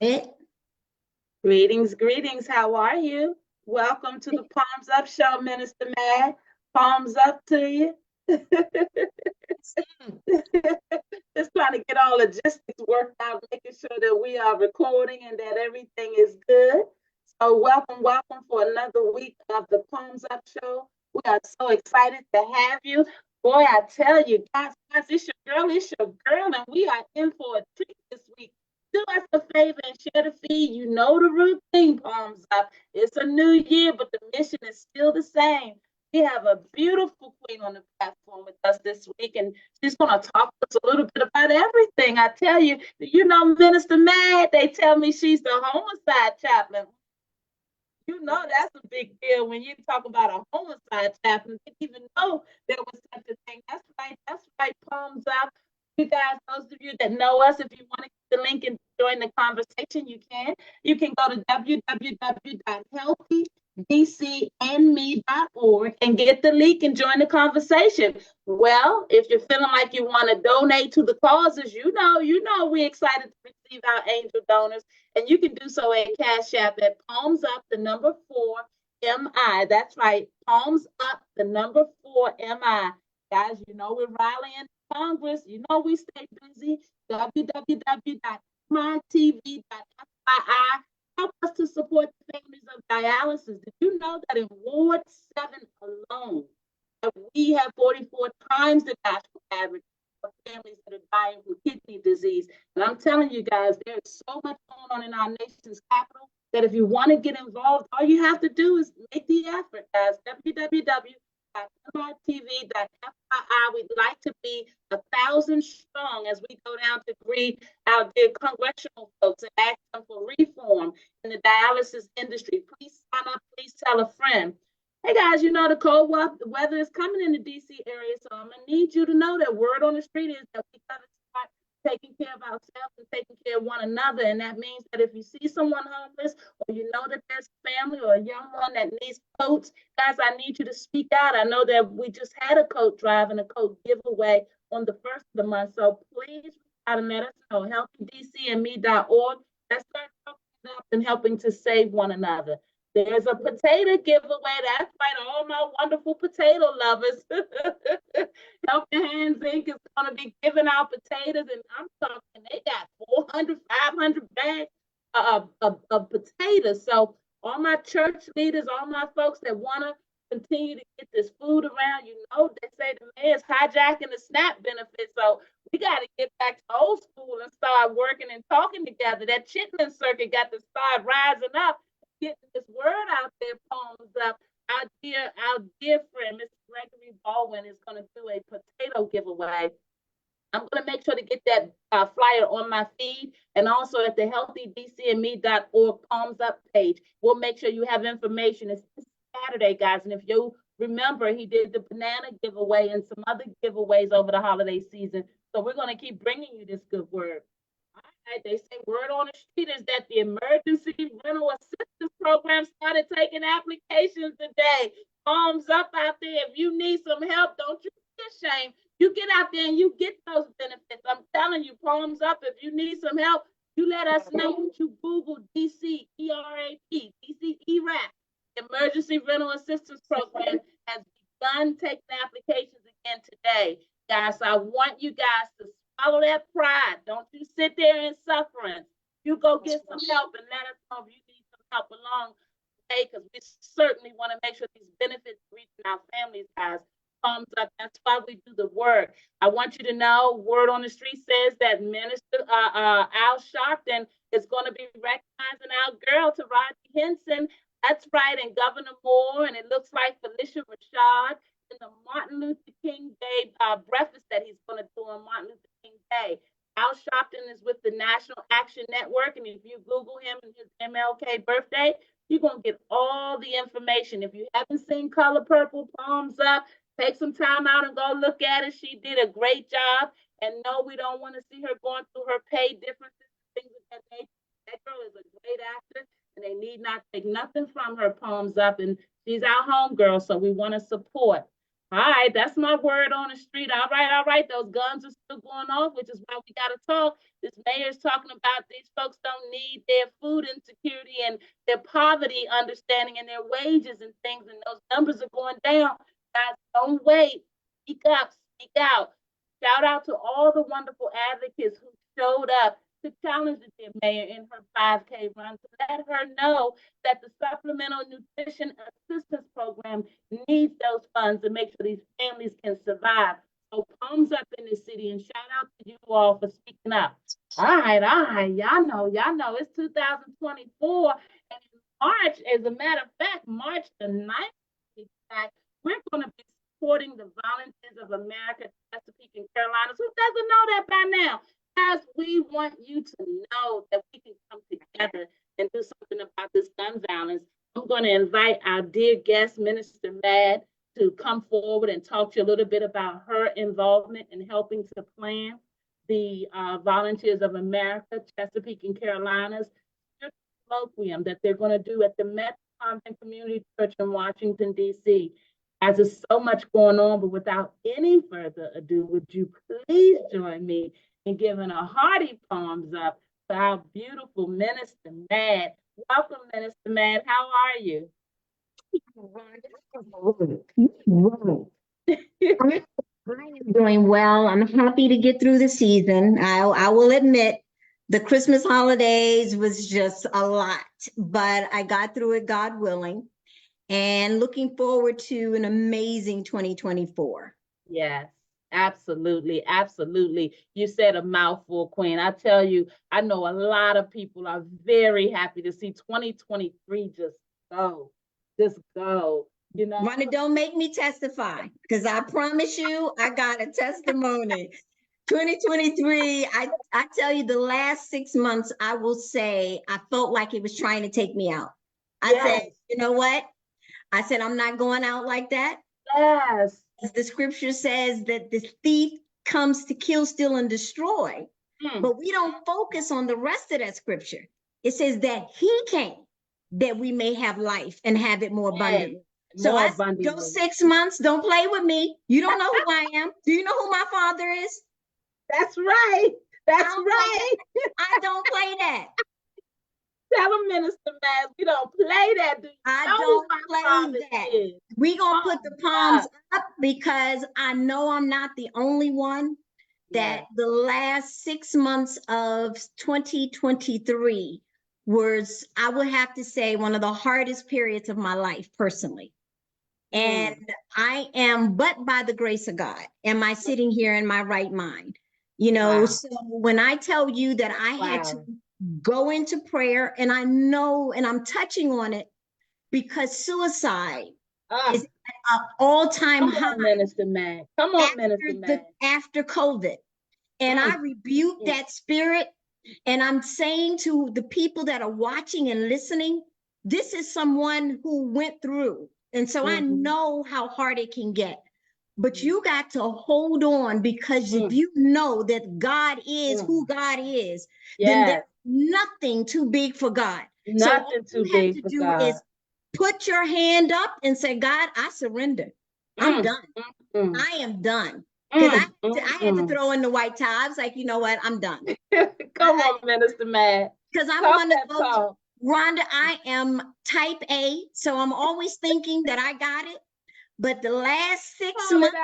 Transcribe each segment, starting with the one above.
Eh, Greetings, greetings. How are you? Welcome to the Palms Up Show, Minister Mad. Palms up to you. Just trying to get all logistics worked out, making sure that we are recording and that everything is good. So, welcome for another week of the Palms Up Show. We are so excited to have you. Boy, I tell you, guys, it's your girl, and we are in for a treat this week. Do us a favor and share the feed. You know the routine, Palms Up. It's a new year, but the mission is still the same. We have a beautiful queen on the platform with us this week, and she's going to talk to us a little bit about everything. I tell you, Minister Mad, they tell me she's the homicide chaplain. You know that's a big deal when you talk about a homicide chaplain. Didn't even know there was such a thing. That's right, palms up. You guys, those of you that know us, if you want to get the link and join the conversation, you can. You can go to www.healthydcandme.org and get the link and join the conversation. Well, if you're feeling like you want to donate to the causes, we're excited to receive our angel donors. And you can do so at Cash App at Palms Up, the number 4MI. That's right, Palms Up, the number 4MI. Guys, we're rallying Congress. We stay busy. www.mytv.fyi. Help us to support the families of dialysis. Did you know that in Ward 7 alone, that we have 44 times the national average of families that are dying from kidney disease? And I'm telling you guys, there's so much going on in our nation's capital that if you want to get involved, all you have to do is make the effort, guys. www.mrtv.fyi. We'd like to be 1,000 strong as we go down to greet our dear congressional folks and ask them for reform in the dialysis industry. Please sign up. Please tell a friend. Hey guys, the cold weather is coming in the DC area, so I'm gonna need you to know that word on the street is that we gotta start taking care of ourselves and taking care of one another. And that means that if you see someone homeless or you know that there's a family or a young one that needs coats, guys, I need you to speak out. I know that we just had a coat drive and a coat giveaway on the first of the month, so please try to let us know. HealthyDCandme.org. Let's start talking up and helping to save one another. There's a potato giveaway. That's right, all my wonderful potato lovers. Helping Hands Inc. is going to be giving out potatoes, and I'm talking, they got 400, 500 bags of potatoes. So, all my church leaders, all my folks that want to continue to get this food around, they say the mayor's hijacking the SNAP benefits. So, we got to get back to old school and start working and talking together. That Chitlin circuit got to start rising up, getting this word out there, palms up. Our dear friend, Mr. Gregory Baldwin, is going to do a potato giveaway. I'm going to make sure to get that flyer on my feed and also at the healthydcandme.org palms up page. We'll make sure you have information. It's this Saturday, guys. And if you remember, he did the banana giveaway and some other giveaways over the holiday season. So we're going to keep bringing you this good word. All right, they say word on the street is that the emergency rental assistance program started taking applications today. Palms up out there. If you need some help, don't you be ashamed. You get out there and you get those benefits. I'm telling you, palms up. If you need some help, you let us know. You Google DC ERAP, DC ERAP. Emergency Rental Assistance Program has begun taking applications again today. Guys, I want you guys to swallow that pride. Don't you sit there in suffering. You go get some help and let us know if you need some help along the way, because we certainly want to make sure these benefits reach our families, guys. Thumbs up. That's why we do the work. I want you to know, word on the street says that Minister Al Sharpton is going to be recognizing our girl, Taraji Henson. That's right, and Governor Moore, and it looks like Phylicia Rashad in the Martin Luther King Day breakfast that he's going to do on Martin Luther King Day. Al Sharpton is with the National Action Network, and if you Google him and his MLK birthday, you're going to get all the information. If you haven't seen Color Purple, palms up, take some time out and go look at it. She did a great job. And no, we don't want to see her going through her pay differences and things of that nature. That girl is a great actor, and they need not take nothing from her, palms up. And she's our home girl, so we want to support. All right, that's my word on the street. All right, those guns are still going off, which is why we got to talk. This mayor is talking about these folks don't need their food insecurity and their poverty understanding and their wages and things, and those numbers are going down. Guys, don't wait. Speak up, speak out. Shout out to all the wonderful advocates who showed up to challenge the dear mayor in her 5K run, to let her know that the Supplemental Nutrition Assistance Program needs those funds to make sure these families can survive. So palms up in the city, and shout out to you all for speaking up. All right, y'all know it's 2024, and in March, as a matter of fact, March the 9th, we're going to be supporting the Volunteers of America, Chesapeake and Carolinas. Who doesn't know that by now? Guys, we want you to know that we can come together and do something about this gun violence. I'm going to invite our dear guest, Minister Mad, to come forward and talk to you a little bit about her involvement in helping to plan the Volunteers of America, Chesapeake and Carolinas colloquium that they're going to do at the Metropolitan Community Church in Washington, D.C. As there's so much going on, but without any further ado, would you please join me in giving a hearty palms up to our beautiful Minister Mad. Welcome, Minister Mad. How are you? I am doing well. I'm happy to get through the season. I will admit the Christmas holidays was just a lot, but I got through it, God willing, and looking forward to an amazing 2024. Yes, absolutely. Absolutely. You said a mouthful, Queen. I tell you, I know a lot of people are very happy to see 2023 just go. Just go. You know, Rhonda, don't make me testify, because I promise you, I got a testimony. 2023, I tell you, the last 6 months, I will say, I felt like it was trying to take me out. I said, you know what? I said, I'm not going out like that. Yes. As the scripture says that the thief comes to kill, steal, and destroy. But we don't focus on the rest of that scripture. It says that he came that we may have life and have it more abundantly. So those 6 months, don't play with me. You don't know who I am. Do you know who my father is? That's right. That's right. I don't play that. Tell them, Minister Mad, we don't play that. I don't play that. We gonna put the palms up, because I know I'm not the only one. That the last 6 months of 2023 was, I would have to say, one of the hardest periods of my life personally. And I am, but by the grace of God, am I sitting here in my right mind? You know, so when I tell you that I had to go into prayer, and I know, and I'm touching on it, because suicide is at an all-time high. Minister Mad. Come on, Minister Mad. After COVID. And I rebuke that spirit. And I'm saying to the people that are watching and listening, this is someone who went through. And so I know how hard it can get. But you got to hold on, because if you know that God is who God is, then there's nothing too big for God. Nothing too big for God. All you have to do is put your hand up and say, God, I surrender. I'm done. I am done. Because I had to throw in the white tie. I was like, you know what? I'm done. Come on, Minister Mad. Because I'm one of those, Rhonda, I am type A, so I'm always thinking that I got it. But the last 6 months,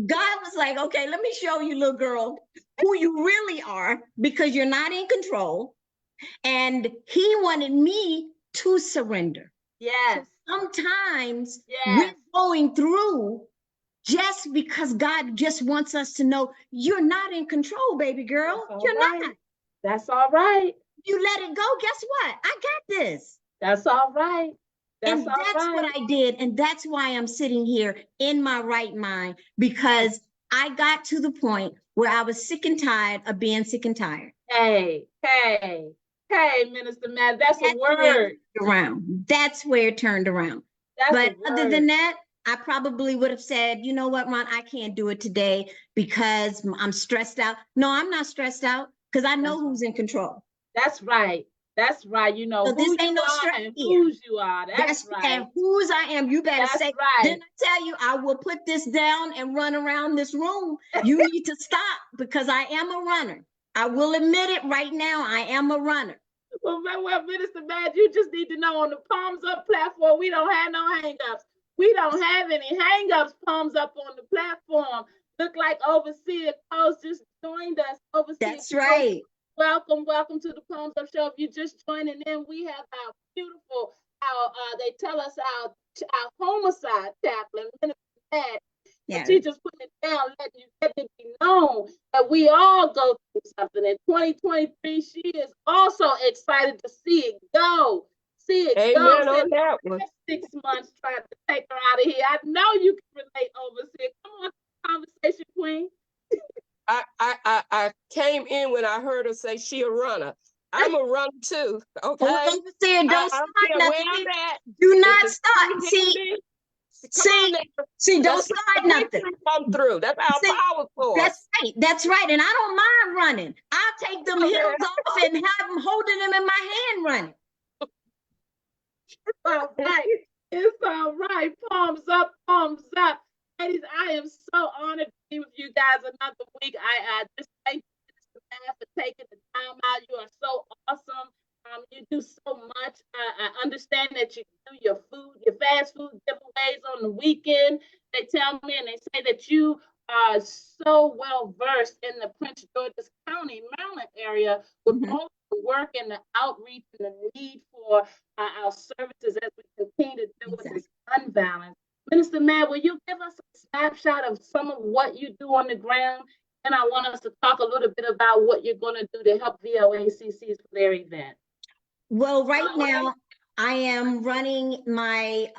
God was like, okay, let me show you, little girl, who you really are, because you're not in control. And he wanted me to surrender. Yes. So sometimes we're going through just because God just wants us to know you're not in control, baby girl. You're not. That's all right. You let it go. Guess what? I got this. That's all right. That's what I did. And that's why I'm sitting here in my right mind, because I got to the point where I was sick and tired of being sick and tired. Hey, Minister Mad, that's a word. That's where it turned around. But other than that, I probably would have said, you know what, Ron, I can't do it today because I'm stressed out. No, I'm not stressed out, because I know who's in control. That's right. That's right. You know So this who ain't you no are stress and here. whose you are. That's right. And whose I am. You better That's say, right. didn't I tell you I will put this down and run around this room? You need to stop because I am a runner. I will admit it right now. I am a runner. Well, Minister Matt, you just need to know on the Palms Up platform, we don't have no hangups. We don't have any hangups, Palms Up on the platform. Look like Overseer Coast just joined us. Overseer That's Coast, right. welcome to the Palms Up Show. If you're just joining in, we have our beautiful, they tell us our homicide chaplain, Minister Matt. Yeah. She just putting it down, letting it be known that we all go through something. In 2023, she is also excited to see it go. See it Amen go. on that one. 6 months trying to take her out of here. I know you can relate, Overseer. Come on, conversation queen. I came in when I heard her say she a runner. I'm a runner too. Okay. Overseer, don't start nothing. Do not start. See, don't start nothing. Come through. That's our power source. That's right. That's right. And I don't mind running. I'll take them heels off and have them holding them in my hand running. It's all right. It's all right. Palms up, palms up. Ladies, I am so honored to be with you guys another week. I just thank you for taking the time out. You are so awesome. You do so much. I understand that you do your fast food giveaways on the weekend. They tell me and they say that you are so well versed in the Prince George's County, Maryland area with all the work and the outreach and the need for our services as we continue to deal with this gun violence. Minister Matt, will you give us a snapshot of some of what you do on the ground? And I want us to talk a little bit about what you're going to do to help VOACCs for their event. Well, right now I am running my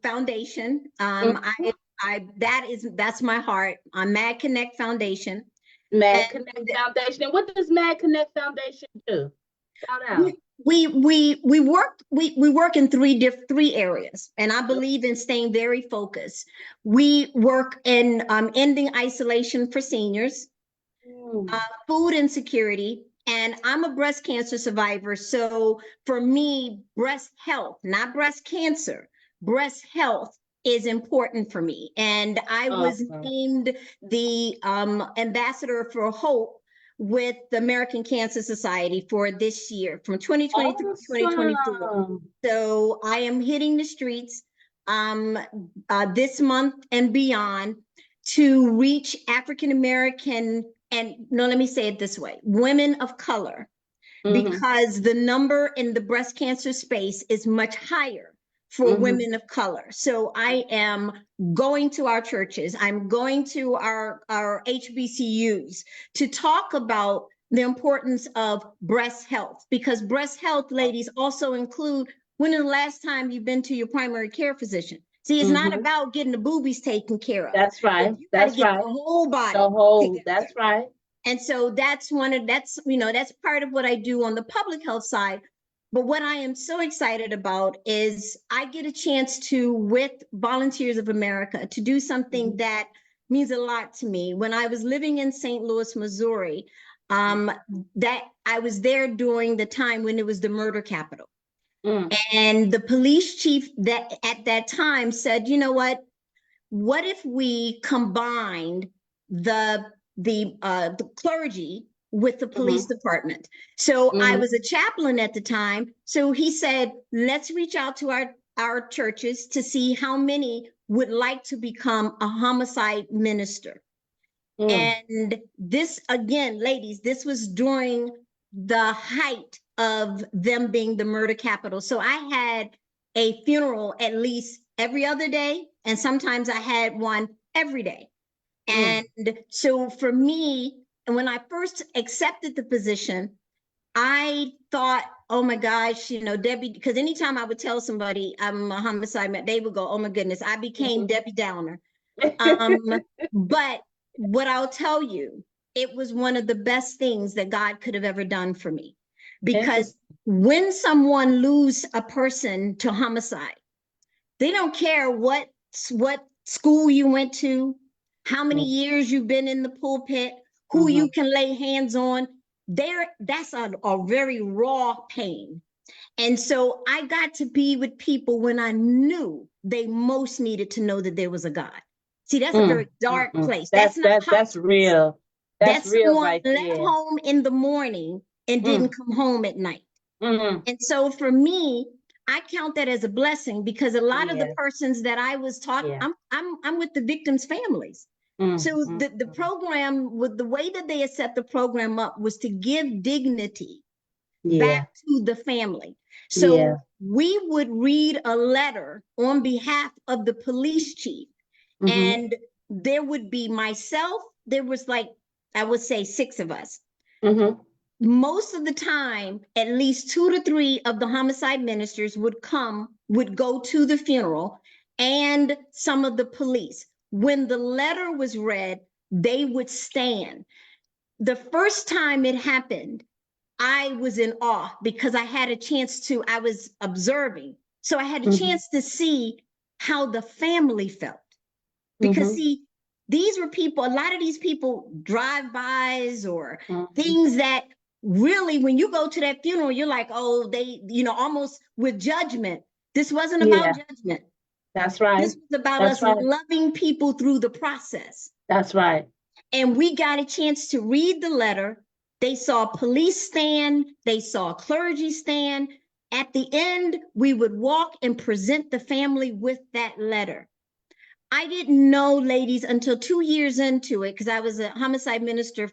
foundation. That's my heart. Mad Connect Foundation. Mad Connect Foundation. And what does Mad Connect Foundation do? Shout out. We work in three areas, and I believe in staying very focused. We work in ending isolation for seniors, food insecurity, and I'm a breast cancer survivor. So for me, breast health, not breast cancer, breast health is important for me. And I was named the ambassador for hope with the American Cancer Society for this year from 2023 to 2024. So I am hitting the streets this month and beyond to reach African American, and no, let me say it this way, women of color, because the number in the breast cancer space is much higher for women of color. So I am going to our churches, I'm going to our HBCUs to talk about the importance of breast health, because breast health, ladies, also include when is the last time you've been to your primary care physician? See, it's not about getting the boobies taken care of. That's right. That's right. The whole body. The whole, that's right. And so that's part of what I do on the public health side. But what I am so excited about is I get a chance to, with Volunteers of America, to do something that means a lot to me. When I was living in St. Louis, Missouri, that I was there during the time when it was the murder capital. And the police chief that at that time said, you know what if we combined the clergy with the police department? So I was a chaplain at the time. So he said, let's reach out to our churches to see how many would like to become a homicide minister. And this, again, ladies, this was during the height of them being the murder capital. So I had a funeral at least every other day, and sometimes I had one every day. And so for me, and when I first accepted the position, I thought, oh my gosh, Debbie, because anytime I would tell somebody I'm a homicide, they would go, oh my goodness, I became Debbie Downer. But what I'll tell you, it was one of the best things that God could have ever done for me. Because when someone loses a person to homicide, they don't care what school you went to, how many years you've been in the pulpit, who you can lay hands on. that's a very raw pain. And so I got to be with people when I knew they most needed to know that there was a God. See, that's a very dark place. That's real. That's real someone right left there. home in the morning and didn't come home at night. And so for me, I count that as a blessing, because a lot of the persons that I was talking, I'm with the victims' families. So the program, with the way that they had set the program up, was to give dignity back to the family. So we would read a letter on behalf of the police chief, and there would be myself. There was, like, I would say 6 of us. Most of the time, at least 2 to 3 of the homicide ministers would go to the funeral, and some of the police. When the letter was read, they would stand. The first time it happened, I was in awe, because I had a chance to, I was observing. So I had a chance to see how the family felt. Because see, these were people, a lot of these people, drive-bys or things that really, when you go to that funeral, you're like, oh, they, almost with judgment. This wasn't about judgment. That's right. This was about us loving people through the process. That's right. And we got a chance to read the letter. They saw police stand, they saw clergy stand. At the end, we would walk and present the family with that letter. I didn't know, ladies, until 2 years into it, because I was a homicide minister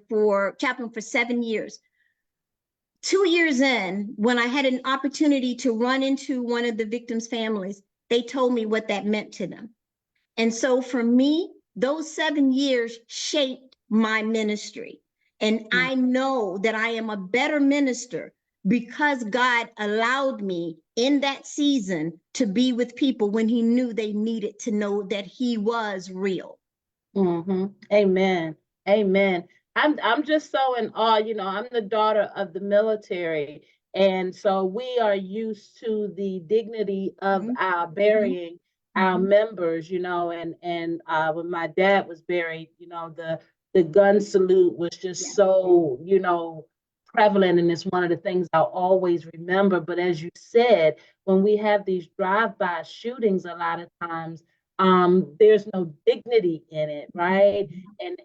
chaplain for 7 years. 2 years in, when I had an opportunity to run into one of the victims' families, they told me what that meant to them. And so for me, those 7 years shaped my ministry. And I know that I am a better minister because God allowed me in that season to be with people when he knew they needed to know that he was real. Amen. Amen. I'm just so in awe. I'm the daughter of the military. And so we are used to the dignity of our burying our members, and when my dad was buried, the gun salute was just so, prevalent, and it's one of the things I'll always remember. But as you said, when we have these drive-by shootings, a lot of times there's no dignity in it, right?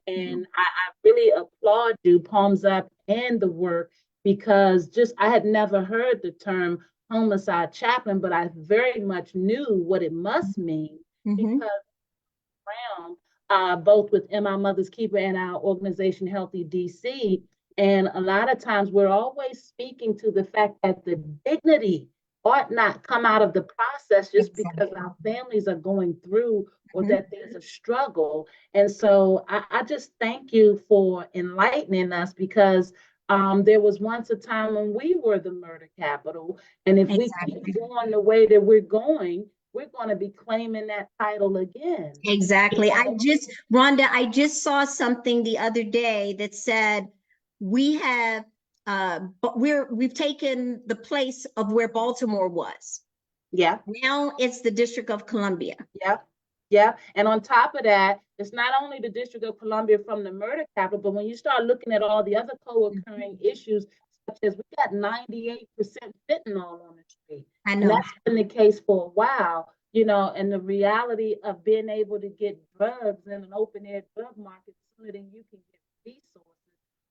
And I really applaud you, palms up, and the work, because I had never heard the term homicide chaplain, but I very much knew what it must mean, because both with In My Mother's Keeper and our organization Healthy DC, and a lot of times we're always speaking to the fact that the dignity ought not come out of the process just because our families are going through or that there's a struggle. And so I just thank you for enlightening us, because there was once a time when we were the murder capital. And if we keep going the way that we're going to be claiming that title again. Exactly. Rhonda, I just saw something the other day that said we have, but we've taken the place of where Baltimore was. Yeah. Now it's the District of Columbia. Yeah. Yeah. And on top of that, it's not only the District of Columbia from the murder capital, but when you start looking at all the other co-occurring issues, such as we got 98% fentanyl on the street. I know. And that's been the case for a while, and the reality of being able to get drugs in an open air drug market sooner than you can get resources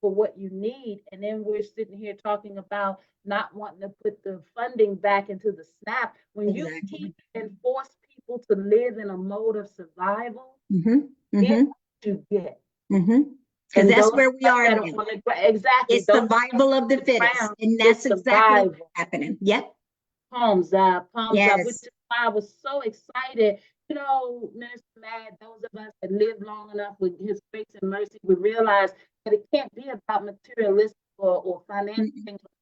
for what you need. And then we're sitting here talking about not wanting to put the funding back into the SNAP. When you keep and force people to live in a mode of survival, get what you get. Because that's where we are now. Exactly. It's survival of the fittest. And that's exactly what's happening. Yep. Palms up. Which is why I was so excited. Minister Matt, those of us that live long enough with his grace and mercy, we realize that it can't be about materialistic or financial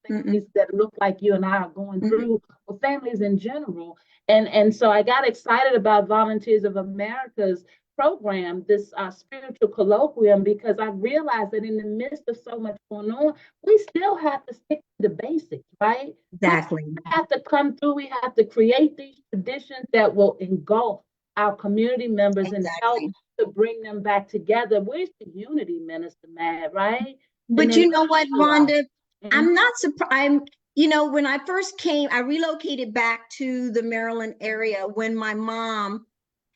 things that look like you and I are going through, or families in general. And so I got excited about Volunteers of America's program, this spiritual colloquium, because I realized that in the midst of so much going on, we still have to stick to the basics, right? Exactly. We have to come through, we have to create these traditions that will engulf our community members and help to bring them back together. Where's the unity, Minister Matt, right? But you know what, Rhonda? Mhm. I'm not surprised. When I first came, I relocated back to the Maryland area when my mother,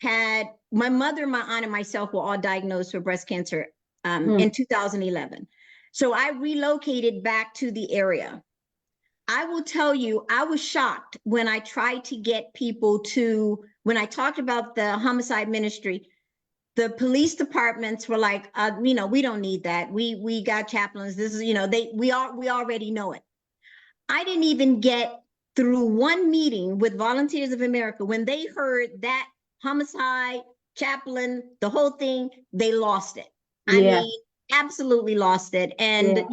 my aunt, and myself were all diagnosed with breast cancer in 2011. So I relocated back to the area. I will tell you, I was shocked when I tried to get people when I talked about the homicide ministry. The police departments were like, we don't need that. We got chaplains. This is, we already know it. I didn't even get through one meeting with Volunteers of America. When they heard that homicide, chaplain, the whole thing, they lost it. I mean, absolutely lost it. And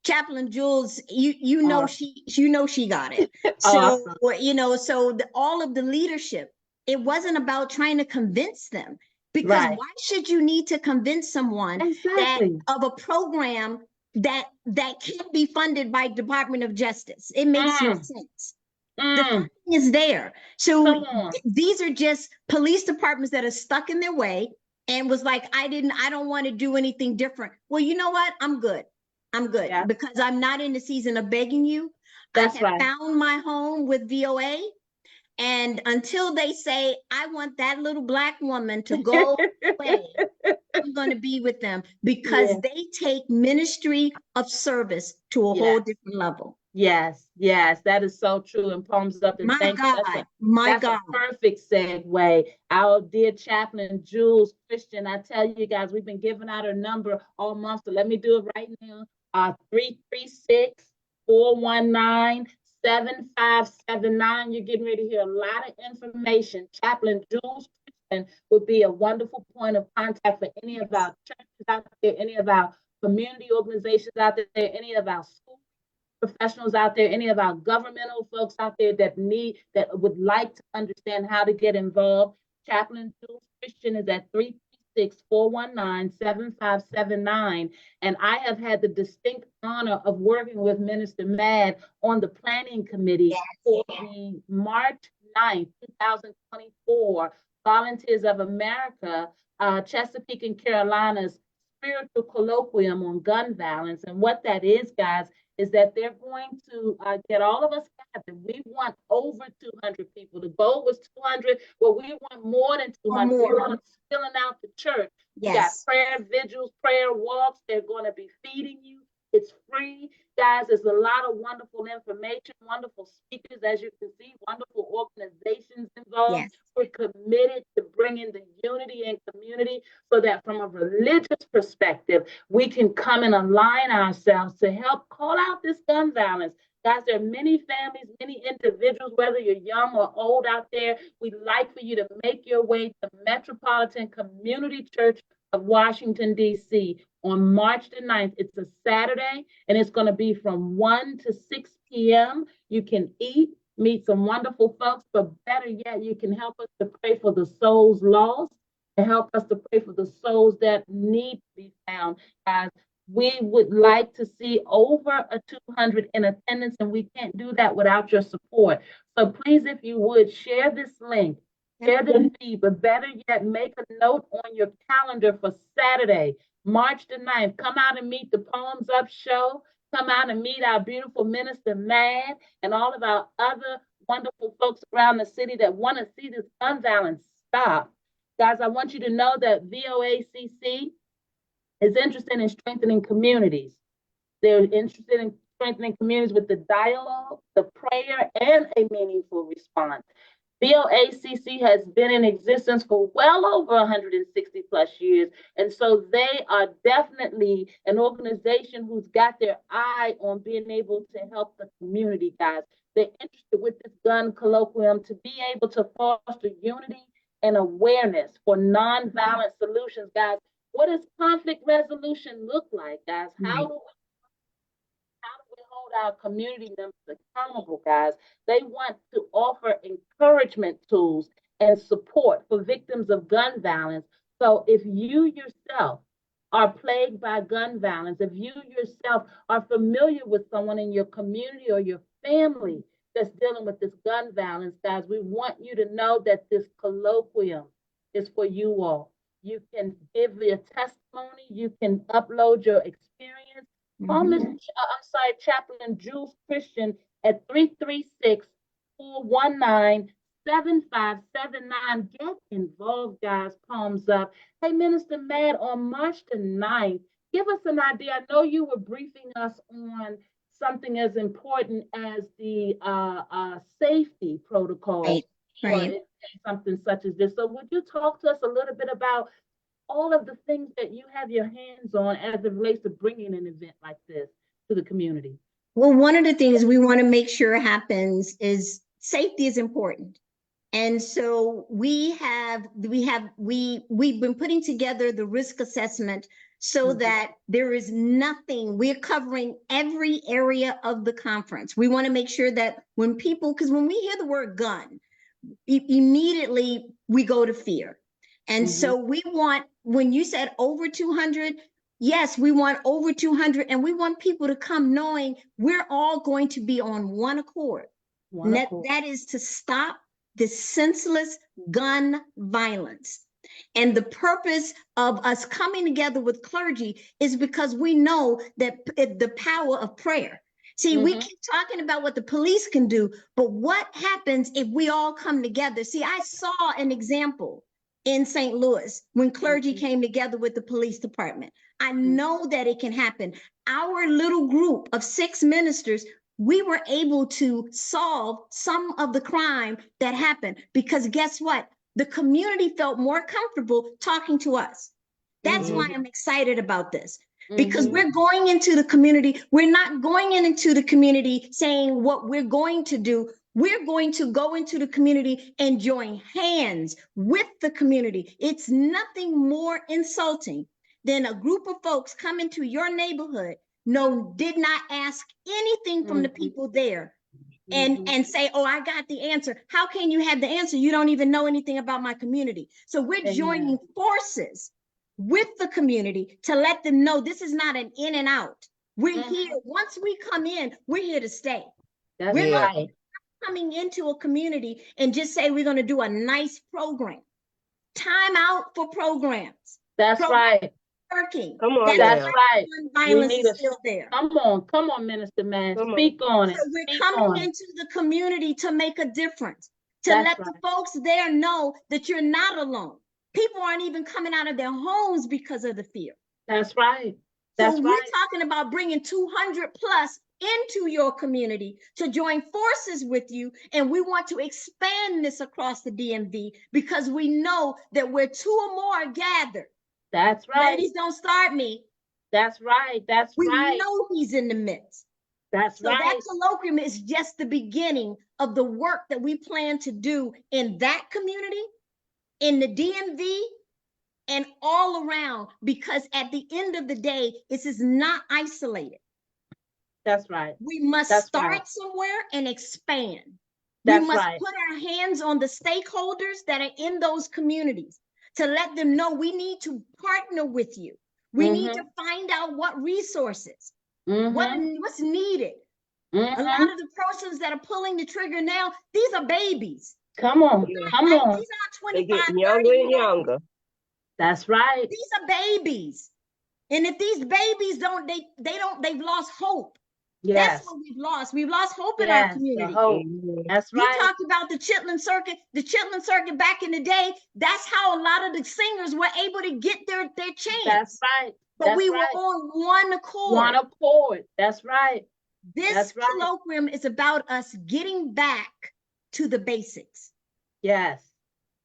Chaplain Jules, she got it. So all of the leadership, it wasn't about trying to convince them, because why should you need to convince someone that of a program that can't be funded by Department of Justice? It makes no sense. The funding is there. So these are just police departments that are stuck in their way and was like, I don't want to do anything different. Well, you know what? I'm good because I'm not in the season of begging you. I have found my home with VOA. And until they say, I want that little Black woman to go away, I'm going to be with them, because they take ministry of service to a whole different level. Yes, that is so true. And palms up. And my God, that's a perfect segue. Our dear Chaplain Jules Christian, I tell you guys, we've been giving out her number all month. So let me do it right now. 336-419-7579. You're getting ready to hear a lot of information. Chaplain Jules Christian would be a wonderful point of contact for any of our churches out there, any of our community organizations out there, any of our school professionals out there, any of our governmental folks out there that would like to understand how to get involved. Chaplain Jules Christian is at 336-419-7579. And I have had the distinct honor of working with Minister Mad on the planning committee for the March 9th, 2024 Volunteers of America, Chesapeake and Carolina's spiritual colloquium on gun violence. And what that is, guys, is that they're going to get all of us gathered. We want over 200 people. The goal was 200. Well, we want more than 200. We want to filling out the church. We got prayer vigils, prayer walks. They're going to be feeding you. It's free. Guys, there's a lot of wonderful information, wonderful speakers, as you can see, wonderful organizations involved. We're committed to bringing the unity and community so that from a religious perspective, we can come and align ourselves to help call out this gun violence. Guys, there are many families, many individuals, whether you're young or old out there. We'd like for you to make your way to Metropolitan Community Church of Washington, D.C. on March the 9th. It's a Saturday, and it's going to be from 1 to 6 p.m. You can eat, meet some wonderful folks, but better yet, you can help us to pray for the souls lost and help us to pray for the souls that need to be found. Guys, we would like to see over 200 in attendance, and we can't do that without your support. So please, if you would, share this link, share the feed, but better yet, make a note on your calendar for Saturday, March the 9th. Come out and meet the Palms Up Show. Come out and meet our beautiful Minister Mad and all of our other wonderful folks around the city that want to see this gun violence stop. Guys, I want you to know that VOACC is interested in strengthening communities. They're interested in strengthening communities with the dialogue, the prayer, and a meaningful response. VOACC has been in existence for well over 160 plus years. And so they are definitely an organization who's got their eye on being able to help the community, guys. They're interested with this gun colloquium to be able to foster unity and awareness for nonviolent solutions, guys. What does conflict resolution look like, guys? How do we hold our community members accountable, guys? They want to offer encouragement tools and support for victims of gun violence. So if you yourself are plagued by gun violence, if you yourself are familiar with someone in your community or your family that's dealing with this gun violence, guys, we want you to know that this colloquium is for you all. You can give your testimony, you can upload your experience, Call Miss, Mhm. Chaplain Jules Christian at 336-419-7579. Get involved, guys. Palms up. Hey, Minister Mad, on March the 9th, give us an idea. I know you were briefing us on something as important as the safety protocols Right, for right. something such as this. So would you talk to us a little bit about all of the things that you have your hands on as it relates to bringing an event like this to the community? Well, one of the things we want to make sure happens is safety is important. And so we've been putting together the risk assessment so that there is nothing, we're covering every area of the conference. We want to make sure that when people, because when we hear the word gun, immediately we go to fear. And so we want, when you said over 200, yes, we want over 200, and we want people to come knowing we're all going to be on one accord. That is to stop the senseless gun violence. And the purpose of us coming together with clergy is because we know that the power of prayer. See, we keep talking about what the police can do, but what happens if we all come together? See, I saw an example in St. Louis when clergy came together with the police department. I know that it can happen. Our little group of 6 ministers, we were able to solve some of the crime that happened because guess what? The community felt more comfortable talking to us. That's why I'm excited about this. Because we're going into the community. We're not going into the community saying what we're going to do. We're going to go into the community and join hands with the community. It's nothing more insulting than a group of folks come into your neighborhood, did not ask anything from the people there, and say, oh, I got the answer. How can you have the answer? You don't even know anything about my community. So we're joining forces with the community to let them know this is not an in and out. We're here. Once we come in, we're here to stay. We're not coming into a community and just say we're going to do a nice program. Time out for programs. That's right. Working. Come on, that's right. Violence is still there. Come on, Minister Man. Speak on it. So we're coming into the community to make a difference, to let the folks there know that you're not alone. People aren't even coming out of their homes because of the fear. That's right. So we're talking about bringing 200 plus into your community to join forces with you. And we want to expand this across the DMV because we know that where 2 or more gathered. That's right. Ladies, don't start me. That's right. We know he's in the midst. That's right. So that colloquium is just the beginning of the work that we plan to do in that community, in the DMV, and all around, because at the end of the day, this is not isolated. That's right. We must start somewhere and expand. We must put our hands on the stakeholders that are in those communities to let them know we need to partner with you. We need to find out what resources, what's needed. A lot of the persons that are pulling the trigger now, these are babies. Come on. These are not 25, 30 younger and younger. That's right. These are babies. And if these babies they've lost hope. Yes. That's what we've lost. We've lost hope in our community. That's right. You talked about the Chitlin Circuit. The Chitlin Circuit back in the day, that's how a lot of the singers were able to get their chance. That's right. But we were on one accord. One accord. That's right. This colloquium is about us getting back to the basics. Yes.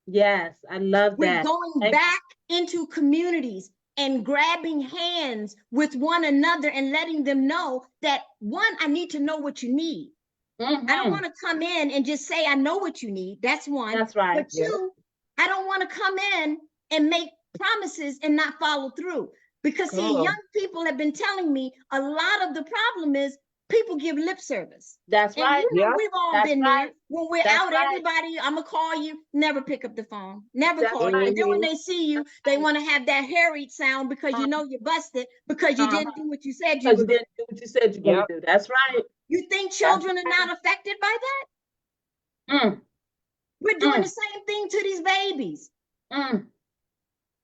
Yes. I love that. We're going back into communities and grabbing hands with one another and letting them know that, one, I need to know what you need. I don't want to come in and just say, I know what you need. That's one. That's right. But 2, I don't want to come in and make promises and not follow through. Because see, young people have been telling me a lot of the problem is people give lip service. That's right. You know, we've all been there. When we're out, everybody, I'm going to call you, never pick up the phone. Never call you. And then when they see you, they want to have that harried sound because you know you're busted because you didn't do what you said you were going to do. You didn't do what you said you were going to do. That's right. You think children are not affected by that? We're doing the same thing to these babies.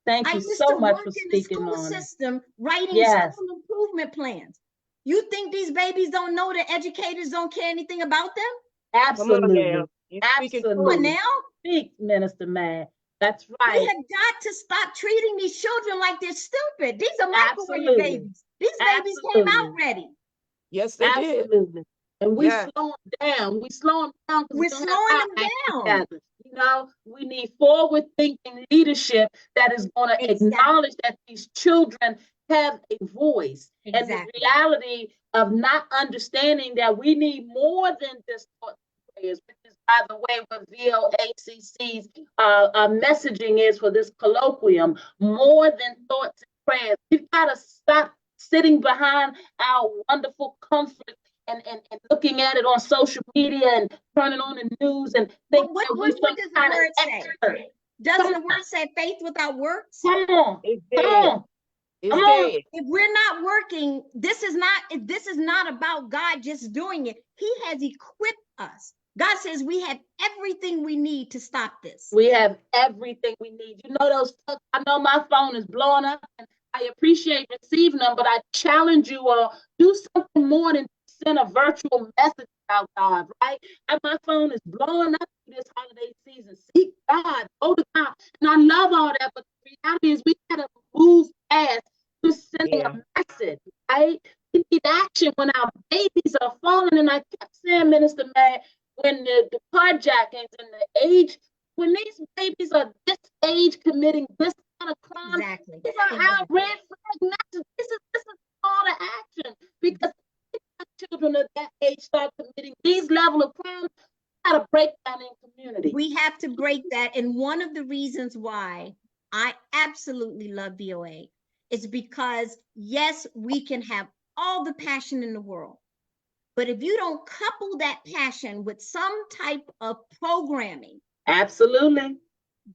Thank you so much for speaking on it. I used to work in the school system writing school improvement plans. You think these babies don't know that educators don't care anything about them? Come on Absolutely. now. You speaking Come on Absolutely. now. Speak, Minister Matt. That's We right. have got to stop treating these children like they're stupid. These are microwave Absolutely. babies. These babies came out Absolutely. ready. Yes, they did. Absolutely. And we Yeah. slow them down. We slow them down because We're we don't slowing have them our act down. together. You know, we need forward-thinking leadership that is going to Exactly. acknowledge that these children have a voice. And the Exactly. reality of not understanding that we need more than just thoughts and prayers, which is, by the way, what VOACC's messaging is for this colloquium, more than thoughts and prayers. We've got to stop sitting behind our wonderful comfort and looking at it on social media and turning on the news and thinking What that we're does some the kind of word say? expert. Doesn't the word say faith without works? Come on, It's come dead. on, It's come on. dead. If we're not working, this is not about God just doing it. He has equipped us. God says we have everything we need to stop this. We have everything we need. You know those. I know my phone is blowing up, and I appreciate receiving them, but I challenge you all, do something more than send a virtual message about God, right? And my phone is blowing up this holiday season. Seek God, go to God. And I love all that, but the reality is we gotta move past just sending Yeah. a message, right? We need action when our babies are falling. And I kept saying, Minister Matt, when the carjackings and the age, when these babies are this age committing this kind of crime, Exactly. these are our red flag messages. This is call to action, because children at that age start committing these level of crimes, got to break down in community. We have to break that. And one of the reasons why I absolutely love VOA is because, yes, we can have all the passion in the world, but if you don't couple that passion with some type of programming, Absolutely.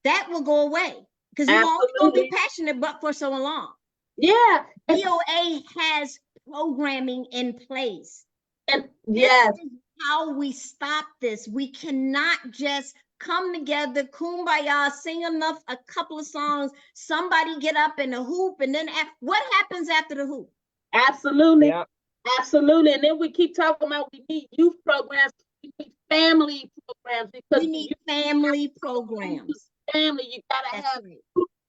that will go away, because you're only going to be passionate but for so long. Yeah. VOA has programming in place. And yes, This is how we stop this. We cannot just come together, kumbaya, sing enough, a couple of songs, somebody get up in a hoop, and then what happens after the hoop? absolutely. Yeah. Absolutely. And then we keep talking about we need youth programs, we need family programs, because We need family programs. family, you gotta That's have right.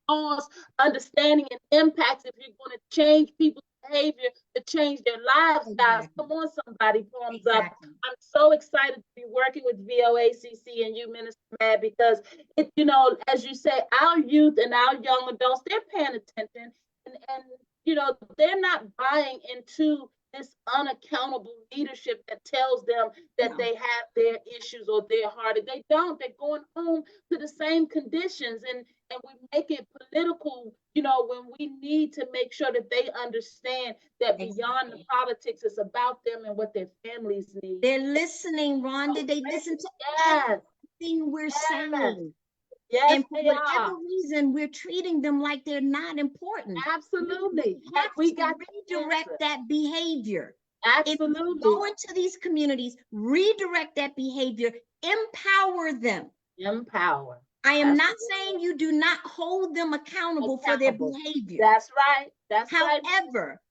cause, understanding, and impacts if you're going to change people's behavior, to change their lifestyles. Exactly. Come on, somebody, thumbs up. Exactly. I'm so excited to be working with VOACC and you, Minister Matt, because it, you know, as you say, our youth and our young adults, they're paying attention, and you know, they're not buying into this unaccountable leadership that tells them that No. they have their issues or they're harder. They don't. They're going home to the same conditions, and we make it political, you know, when we need to make sure that they understand that beyond the politics, it's about them and what their families need. They're listening, Rhonda. They listen to Yes, everything we're saying. yes, And for they whatever are. reason, we're treating them like they're not important. Absolutely. We have We to got the answer. redirect that behavior. If you Absolutely. go into these communities, redirect that behavior, empower them. Empower. I am not Absolutely. saying you do not hold them accountable for their Accountable. behavior. That's right. That's right. However,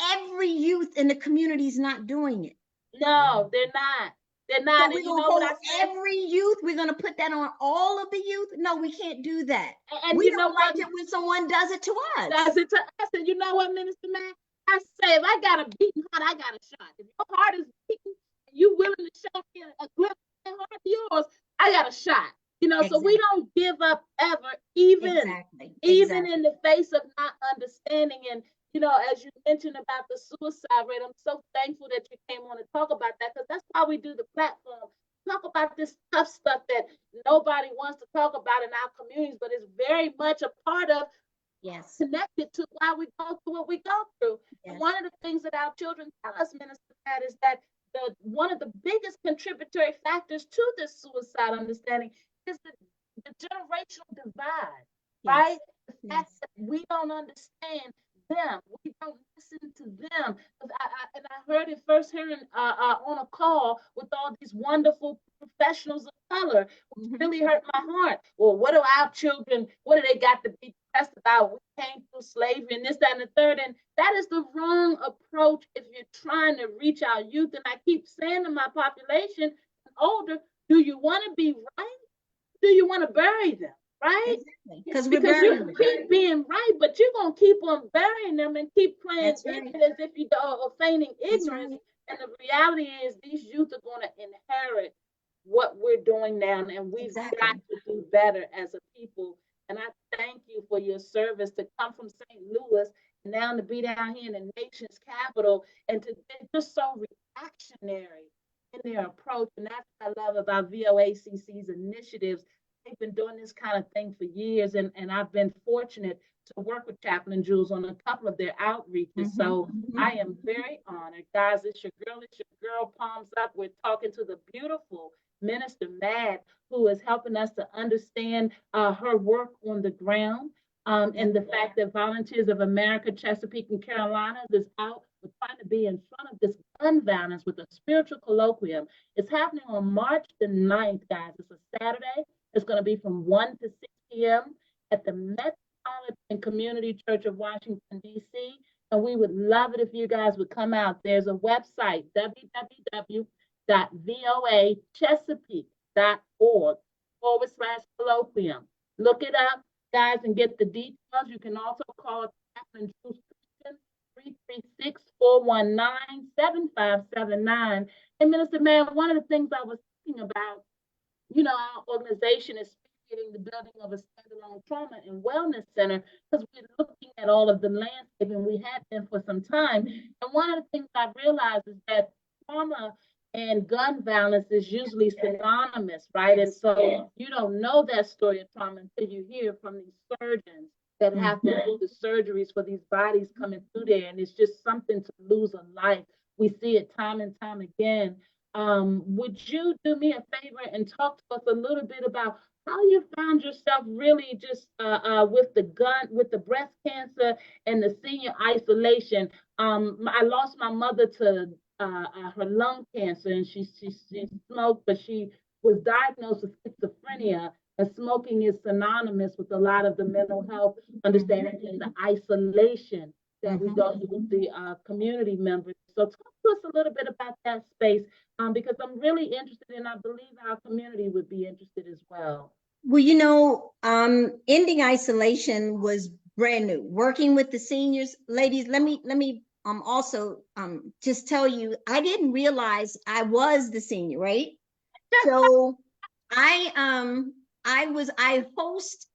every youth in the community is not doing it. No, they're not. They're So not. we're And you gonna know what I hold said? every youth. We're gonna put that on all of the youth. No, we can't do that. And We you know don't like what? it when someone does it to us. Does it to us? And you know what, Minister Matt? I say, if I got a beating heart, I got a shot. If your heart is beating and you willing to show me a glimpse of heart of yours, I got a shot. You know, so we don't give up ever, even in the face of not understanding. And you know, as you mentioned about the suicide rate, I'm so thankful that you came on to talk about that, because that's why we do the platform. Talk about this tough stuff that nobody wants to talk about in our communities, but it's very much a part of, connected to why we go through what we go through. Yes. And one of the things that our children tell us, Minister Pat, is that one of the biggest contributory factors to this suicide understanding is the generational divide, right? The fact that we don't understand them, we don't listen to them. And I heard it first hearing on a call with all these wonderful professionals of color, which really hurt my heart. Well, what do our children, what do they got to be depressed about? We came through slavery and this, that, and the third. And that is the wrong approach. approach if you're trying to reach our youth. And I keep saying to my population, older, do you want to be right? Do you want to bury them? Right? Exactly. Because Because you keep being right, but you're going to keep on burying them and keep playing That's right. ignorant as if you are feigning That's ignorance. right. And the reality is these youth are going to inherit what we're doing now, and we've Exactly. got to do better as a people. And I thank you for your service to come from St. Louis and now to be down here in the nation's capital and to be just so reactionary in their approach. And that's what I love about VOACC's initiatives. They've been doing this kind of thing for years, and I've been fortunate to work with Chaplain Jules on a couple of their outreaches. So I am very honored. Guys, it's your girl, Palms Up. We're talking to the beautiful Minister Mad, who is helping us to understand her work on the ground, and the fact that Volunteers of America, Chesapeake and Carolinas is out. We're trying to be in front of this gun violence with a spiritual colloquium. It's happening on March the 9th, guys. It's a Saturday. It's going to be from 1 to 6 p.m. at the Metropolitan Community Church of Washington, D.C. And we would love it if you guys would come out. There's a website, www.voachesapeake.org/colloquium. Look it up, guys, and get the details. You can also call Chaplain Jules 336-419-7579. And Minister Mann, one of the things I was thinking about, our organization is spearheading the building of a standalone trauma and wellness center because we're looking at all of the landscaping we have been for some time. And one of the things I realized is that trauma and gun violence is usually synonymous, right? And so you don't know that story of trauma until you hear from these surgeons that have to do the surgeries for these bodies coming through there. And it's just something to lose a life. We see it time and time again. Would you do me a favor and talk to us a little bit about how you found yourself really just with the breast cancer and the senior isolation? I lost my mother to her lung cancer, and she smoked, but she was diagnosed with schizophrenia, and smoking is synonymous with a lot of the mental health understanding and the isolation that we go through with the community members. So talk to us a little bit about that space, because I'm really interested, and I believe our community would be interested as well. Well, ending isolation was brand new. Working with the seniors, ladies, let me also just tell you, I didn't realize I was the senior, right? So I host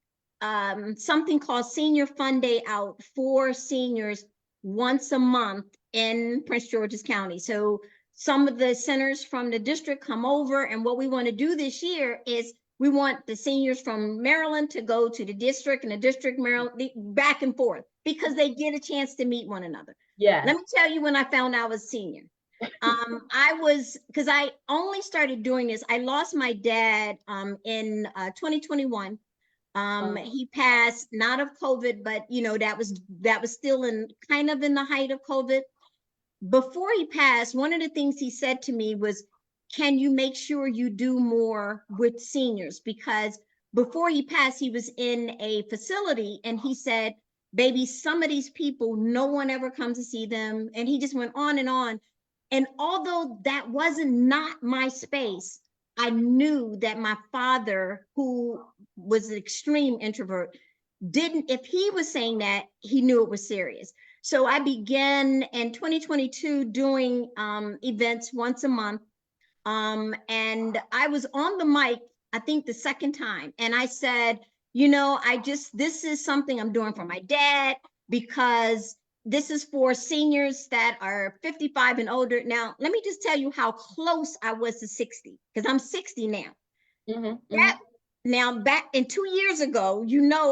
something called Senior Fun Day out for seniors once a month in Prince George's County. So some of the centers from the district come over, and what we want to do this year is we want the seniors from Maryland to go to the district, and the district Maryland, back and forth, because they get a chance to meet one another. Yeah. Let me tell you when I found I was senior. Because I only started doing this. I lost my dad in 2021. He passed not of COVID, but that was still in kind of in the height of COVID. Before he passed, one of the things he said to me was, can you make sure you do more with seniors? Because before he passed, he was in a facility, and he said, baby, some of these people, no one ever comes to see them. And he just went on and on. And although that wasn't not my space, I knew that my father, who was an extreme introvert, if he was saying that, he knew it was serious. So I began in 2022 doing events once a month. And I was on the mic, I think the second time. And I said, this is something I'm doing for my dad, because this is for seniors that are 55 and older. Now, let me just tell you how close I was to 60, because I'm 60 now. Now, back in 2 years ago,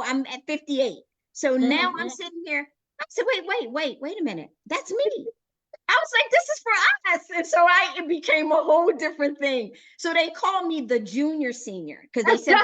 I'm at 58. So now I'm sitting here. I said, wait a minute. That's me. I was like, this is for us. And so it became a whole different thing. So they call me the junior senior, because they said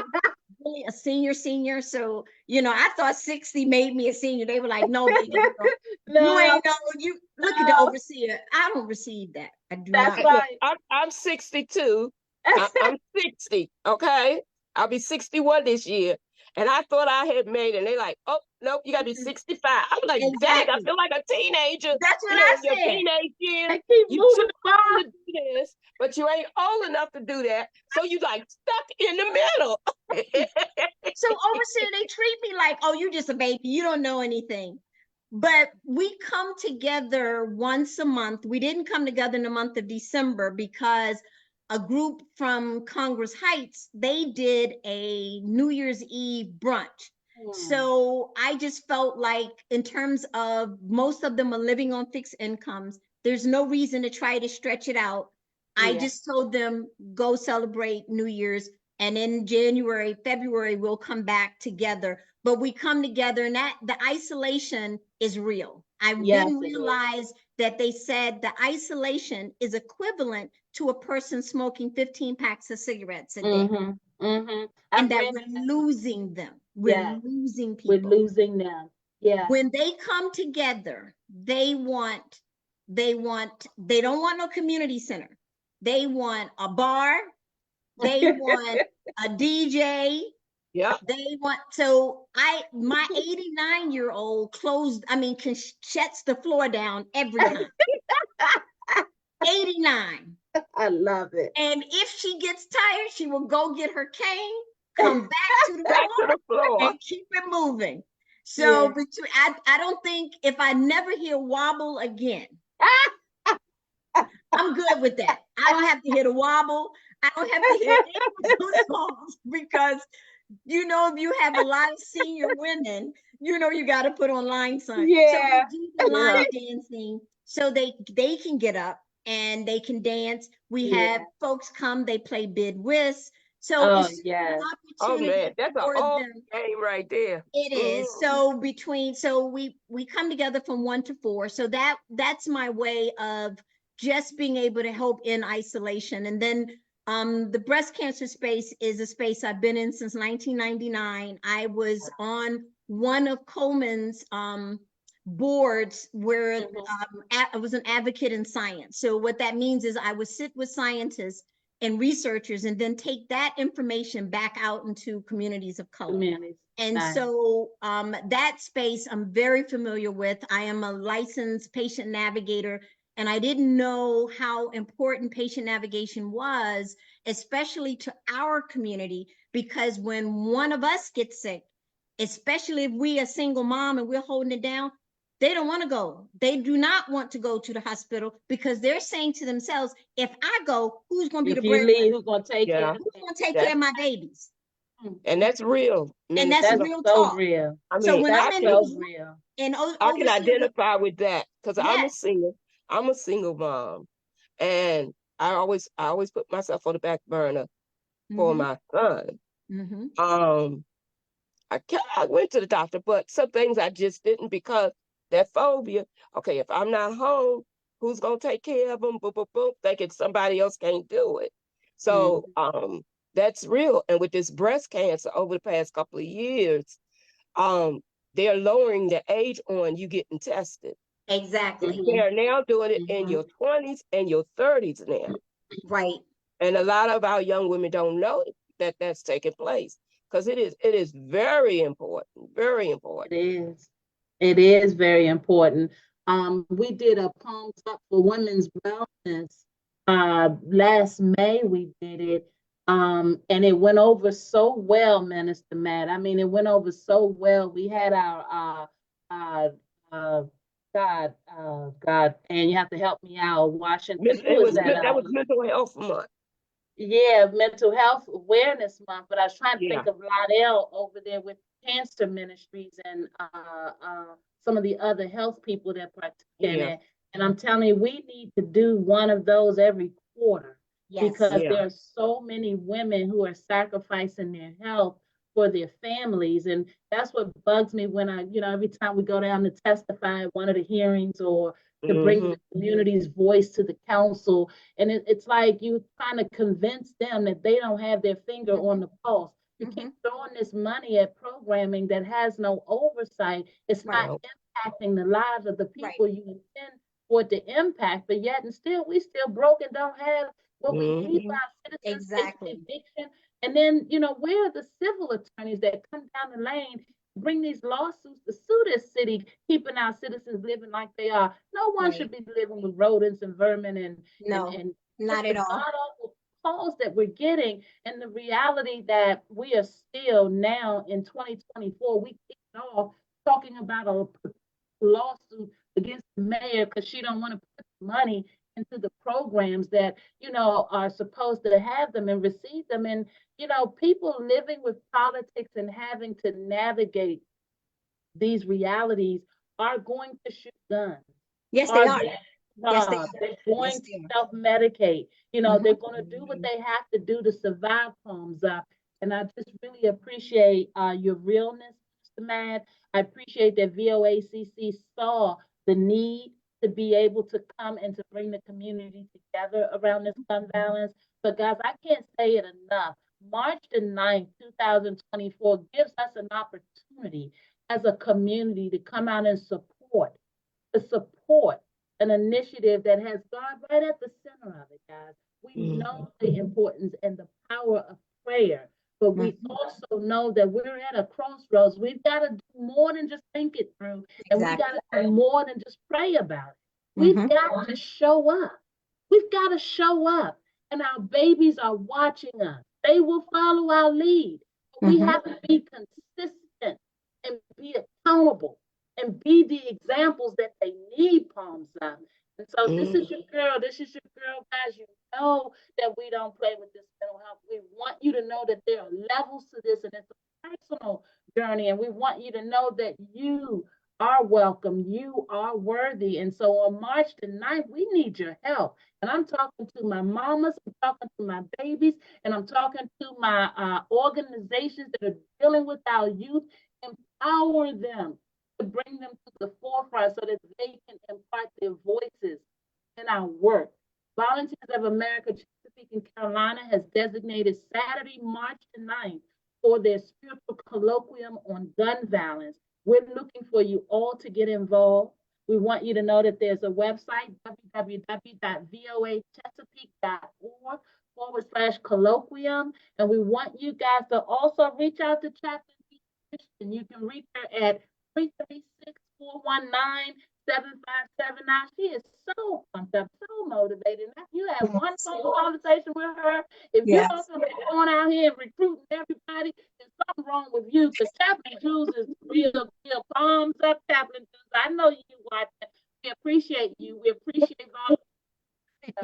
really a senior. So, I thought 60 made me a senior. They were like, no, baby, you ain't know. You look at the overseer. I don't receive that. I do That's not. Right. I'm 62. I'm 60. Okay. I'll be 61 this year. And I thought I had made it. And they're like, oh, nope, you got to be 65. I'm like, dang, I Exactly. feel like a teenager. That's You what know, I in your said. teenage years, They keep you moving too the old bar. to do this, but you ain't old enough to do that. So you like stuck in the middle. So overseer, they treat me like, oh, you're just a baby. You don't know anything. But we come together once a month. We didn't come together in the month of December because a group from Congress Heights, they did a New Year's Eve brunch. So I just felt like, in terms of most of them are living on fixed incomes, there's no reason to try to stretch it out. I Yeah. just told them, go celebrate New Year's. And in January, February, we'll come back together. But we come together, and that the isolation is real. I Yes, didn't it is. realize that they said the isolation is equivalent to a person smoking 15 packs of cigarettes a day. Mm-hmm. Mm-hmm. And that we're losing them. We're Yes. losing We're people. losing them. Yeah. When they come together, they don't want no community center. They want a bar. They want a DJ. Yeah. They want, so my 89-year-old shuts the floor down every time. 89. I love it. And if she gets tired, she will go get her cane, come back to the Back to the floor. and keep it moving. So Yeah. I don't think, if I never hear wobble again, I'm good with that. I don't have to hear the wobble. I don't have to hear any of those songs, because if you have a lot of senior women, you got to put on line signs. Yeah. So we do the line dancing so they can get up and they can dance. We have folks come, they play bid whist. So it's an Oh opportunity man, that's an for old them. game right there. It is. So we come together from 1 to 4. So that's my way of just being able to help in isolation. And then the breast cancer space is a space I've been in since 1999. I was on one of Coleman's boards where I was an advocate in science. So what that means is I would sit with scientists and researchers and then take that information back out into communities of color. And so that space I'm very familiar with. I am a licensed patient navigator, and I didn't know how important patient navigation was, especially to our community, because when one of us gets sick, especially if we a single mom and we're holding it down, they don't want to go. They do not want to go to the hospital, because they're saying to themselves, if I go, who's going to be the breadwinner? Who's going to take care? Who's going to take care of my babies? And that's real. And that's real so talk. real. I mean, So when I I'm in can, these, and I can identify with that, because I'm a Yes. single. I'm a single mom, and I always put myself on the back burner for my son. I went to the doctor, but some things I just didn't, because that phobia. Okay, if I'm not home, who's gonna take care of them? Boom, boom, boom. Thinking somebody else can't do it. So that's real. And with this breast cancer over the past couple of years, they're lowering the age on you getting tested. Exactly. They're now doing it in your 20s and your 30s now. Right. And a lot of our young women don't know that that's taking place, because it is very important, very important. It is very important. We did a Palms Up for Women's Wellness last May. We did it, and it went over so well, Minister Matt. I mean, it went over so well. We had our God, and you have to help me out, Washington. That was Mental Health Month. Yeah, Mental Health Awareness Month. But I was trying to think of Lydell over there with Cancer Ministries and some of the other health people that participate in it. And I'm telling you, we need to do one of those every quarter, because there are so many women who are sacrificing their health for their families. And that's what bugs me when every time we go down to testify at one of the hearings, or to bring the community's voice to the council. And it's like you trying to convince them that they don't have their finger on the pulse. You keep throwing this money at programming that has no oversight. It's not impacting the lives of the people you intend for it to impact, but yet and still, we still broke and don't have What we need for Mhm. our citizens Exactly. is eviction. And then, where are the civil attorneys that come down the lane, bring these lawsuits to sue this city, keeping our citizens living like they are? No one Right. should be living with rodents and vermin and No, just not the at all. god awful calls that we're getting, and the reality that we are still now in 2024. We kicked off talking about a lawsuit against the mayor because she don't want to put money into the programs that are supposed to have them and receive them. And people living with politics and having to navigate these realities are going to shoot guns, Yes, they are are. Yes, they are. they're going Yes, to they are. self-medicate. Mhm. They're going to do what they have to do to survive, Palms Up. And I just really appreciate your realness, Mr. Mad. I appreciate that VOACC saw the need to be able to come and to bring the community together around this gun violence. But guys, I can't say it enough. March the 9th, 2024 gives us an opportunity as a community to come out and support an initiative that has God right at the center of it, guys. We know the importance and the power of prayer, but we also know that we're at a crossroads. We've got to do more than just think it through, and we got to do more than just pray about it. We've got to show up. We've got to show up, and our babies are watching us. They will follow our lead. We have to be consistent and be accountable and be the examples that they need, Palms Up. And so this is your girl. This is your girl, guys. You know that we don't play with this mental health. We want you to know that there are levels to this, and it's a personal journey. And we want you to know that you are welcome. You are worthy. And so on March the 9th, we need your help. And I'm talking to my mamas, I'm talking to my babies, and I'm talking to my organizations that are dealing with our youth. Empower them to bring them to the forefront so that they can impart their voices in our work. Volunteers of America, Chesapeake and Carolina has designated Saturday, March the 9th for their spiritual colloquium on gun violence. We're looking for you all to get involved. We want you to know that there's a website, www.voachesapeake.org/colloquium. And we want you guys to also reach out to Chaplain Christian. You can reach her at 336-419-7579. She is so pumped up, so motivated. If you have one phone conversation with her, if you're not going out here and recruiting everybody, there's something wrong with you. Because Chaplain Jules is real Palms Up, Chaplain Jules. I know you watching. We appreciate you. We appreciate all. I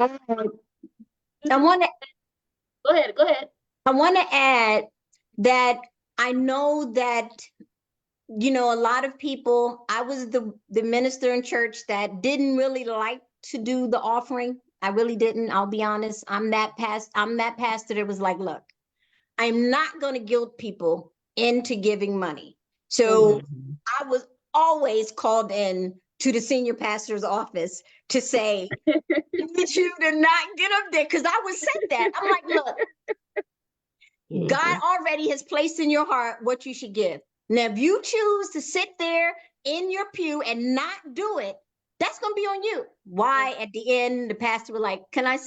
want to. Go ahead. I want to add that I know that a lot of people. I was the minister in church that didn't really like to do the offering. I really didn't. I'll be honest. I'm that pastor that was like, look, I'm not going to guilt people into giving money. So I was always called in to the senior pastor's office to say, I need you to not get up there, because I would say that. I'm like, look, God already has placed in your heart what you should give. Now, if you choose to sit there in your pew and not do it, that's going to be on you. Why? At the end, the pastor was like, can I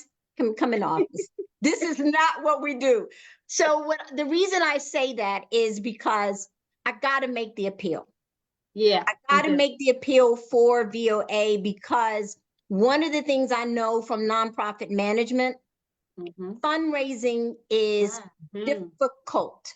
come in the office? This is not what we do. So the reason I say that is because I got to make the appeal. Yeah. I got to make the appeal for VOA, because one of the things I know from nonprofit management, fundraising is difficult.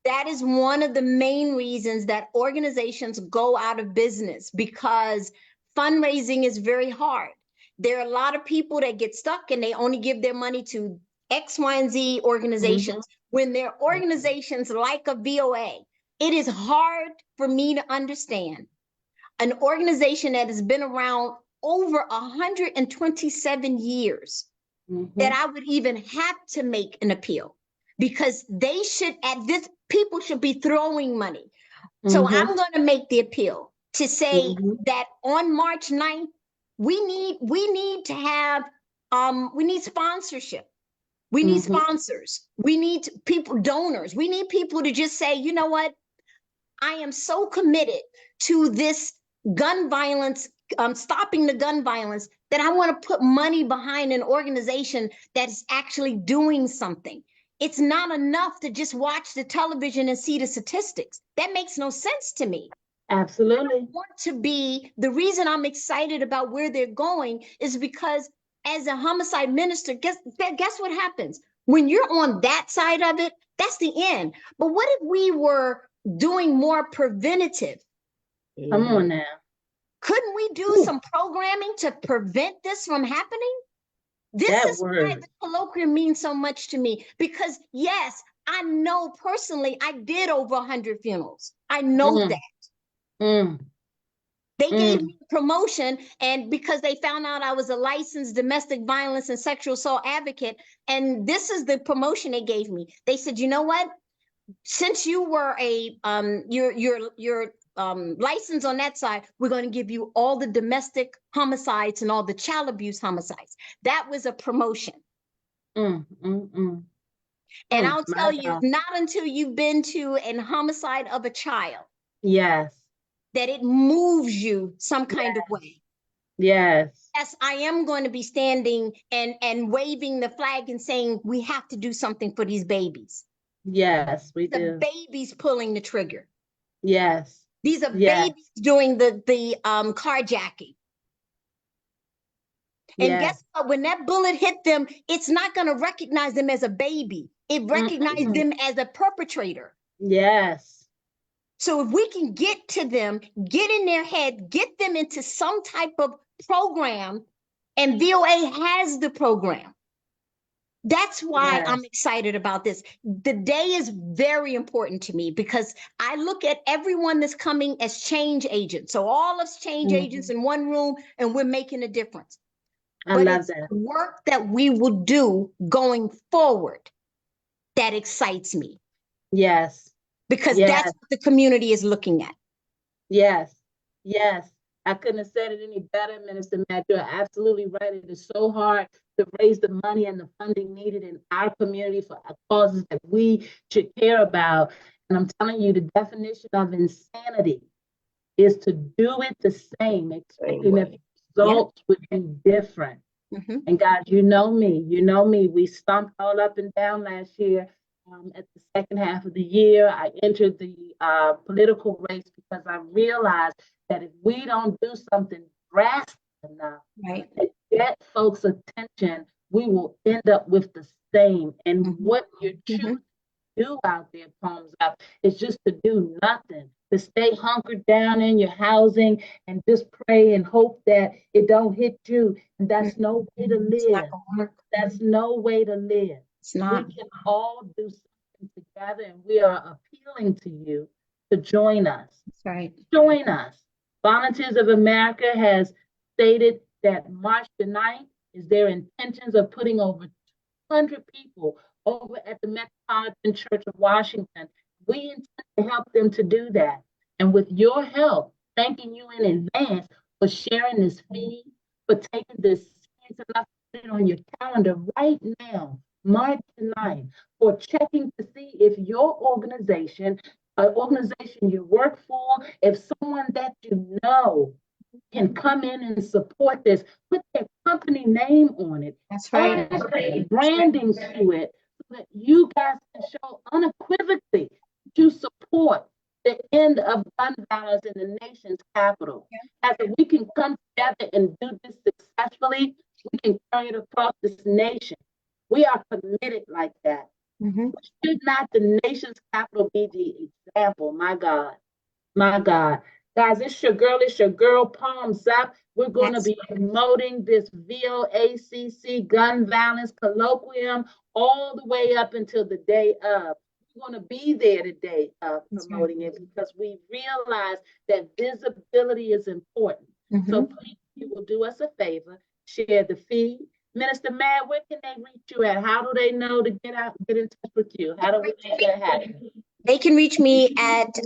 That is one of the main reasons that organizations go out of business, because fundraising is very hard. There are a lot of people that get stuck and they only give their money to X, Y, and Z organizations. When they're organizations like a VOA, it is hard for me to understand an organization that has been around over 127 years that I would even have to make an appeal, because they should, people should be throwing money. So I'm going to make the appeal to say that on March 9th, we need to have, we need sponsorship. We need sponsors. We need people, donors. We need people to just say, you know what? I am so committed to this gun violence stopping the gun violence, that I want to put money behind an organization that's actually doing something. It's not enough to just watch the television and see the statistics. That makes no sense to me. Absolutely. Want to be, the reason I'm excited about where they're going is because as a homicide minister, guess what happens? When you're on that side of it, that's the end. But what if we were doing more preventative? Come on now. Couldn't we do some programming to prevent this from happening? This is why the colloquium means so much to me, because yes, I know personally, I did over 100 funerals. I know that. They gave me a promotion, and because they found out I was a licensed domestic violence and sexual assault advocate, and this is the promotion they gave me. They said, you know what? Since you were a you're licensed on that side, we're going to give you all the domestic homicides and all the child abuse homicides. That was a promotion. And I'll tell you, not until you've been to an homicide of a child. Yes. That it moves you some kind of way. Yes. Yes, I am going to be standing and waving the flag and saying we have to do something for these babies. Yes, we do. The babies pulling the trigger. Yes. These are babies doing the carjacking. And guess what? When that bullet hit them, it's not going to recognize them as a baby. It recognized them as a perpetrator. Yes. So if we can get to them, get in their head, get them into some type of program, and VOA has the program. That's why I'm excited about this. The day is very important to me because I look at everyone that's coming as change agents. So all of us change agents in one room, and we're making a difference. I love that. The work that we will do going forward that excites me. Yes. Because that's what the community is looking at. Yes, yes. I couldn't have said it any better, Minister Matt. You're absolutely right. It is so hard to raise the money and the funding needed in our community for causes that we should care about. And I'm telling you, the definition of insanity is to do it the same, expecting that the results would be different. And God, you know me. We stomped all up and down last year. At the second half of the year, I entered the political race because I realized that if we don't do something drastic enough to get folks' attention, we will end up with the same. And what you're choosing to do out there, Palms Up, is just to do nothing, to stay hunkered down in your housing and just pray and hope that it don't hit you. And that's no way to live. That's no way to live. It's not. We can all do something together, and we are appealing to you to join us. That's right. Join us. Volunteers of America has stated that March the 9th is their intentions of putting over 200 people over at the Metropolitan Church of Washington. We intend to help them to do that. And with your help, thanking you in advance for sharing this feed, for taking this chance enough to put it on your calendar right now, March 9th, for checking to see if your organization, an organization you work for, if someone that you know can come in and support this, put their company name on it. That's right. Branding to it so that you guys can show unequivocally to support the end of gun violence in the nation's capital. As we can come together and do this successfully, we can carry it across this nation. We are committed like that. Should not the nation's capital be the example? My God, my God. Guys, it's your girl, Palms Up. We're going to be promoting this VOACC gun violence colloquium all the way up until the day of. We're going to be there today promoting it because we realize that visibility is important. So please, you will do us a favor, share the feed. Minister Matt, where can they reach you at? How do they know to get in touch with you? How do we make that happen? They can reach me at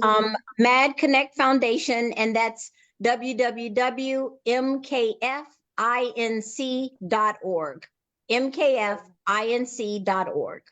Mad Connect Foundation, and that's www.mkfinc.org. mkfinc.org.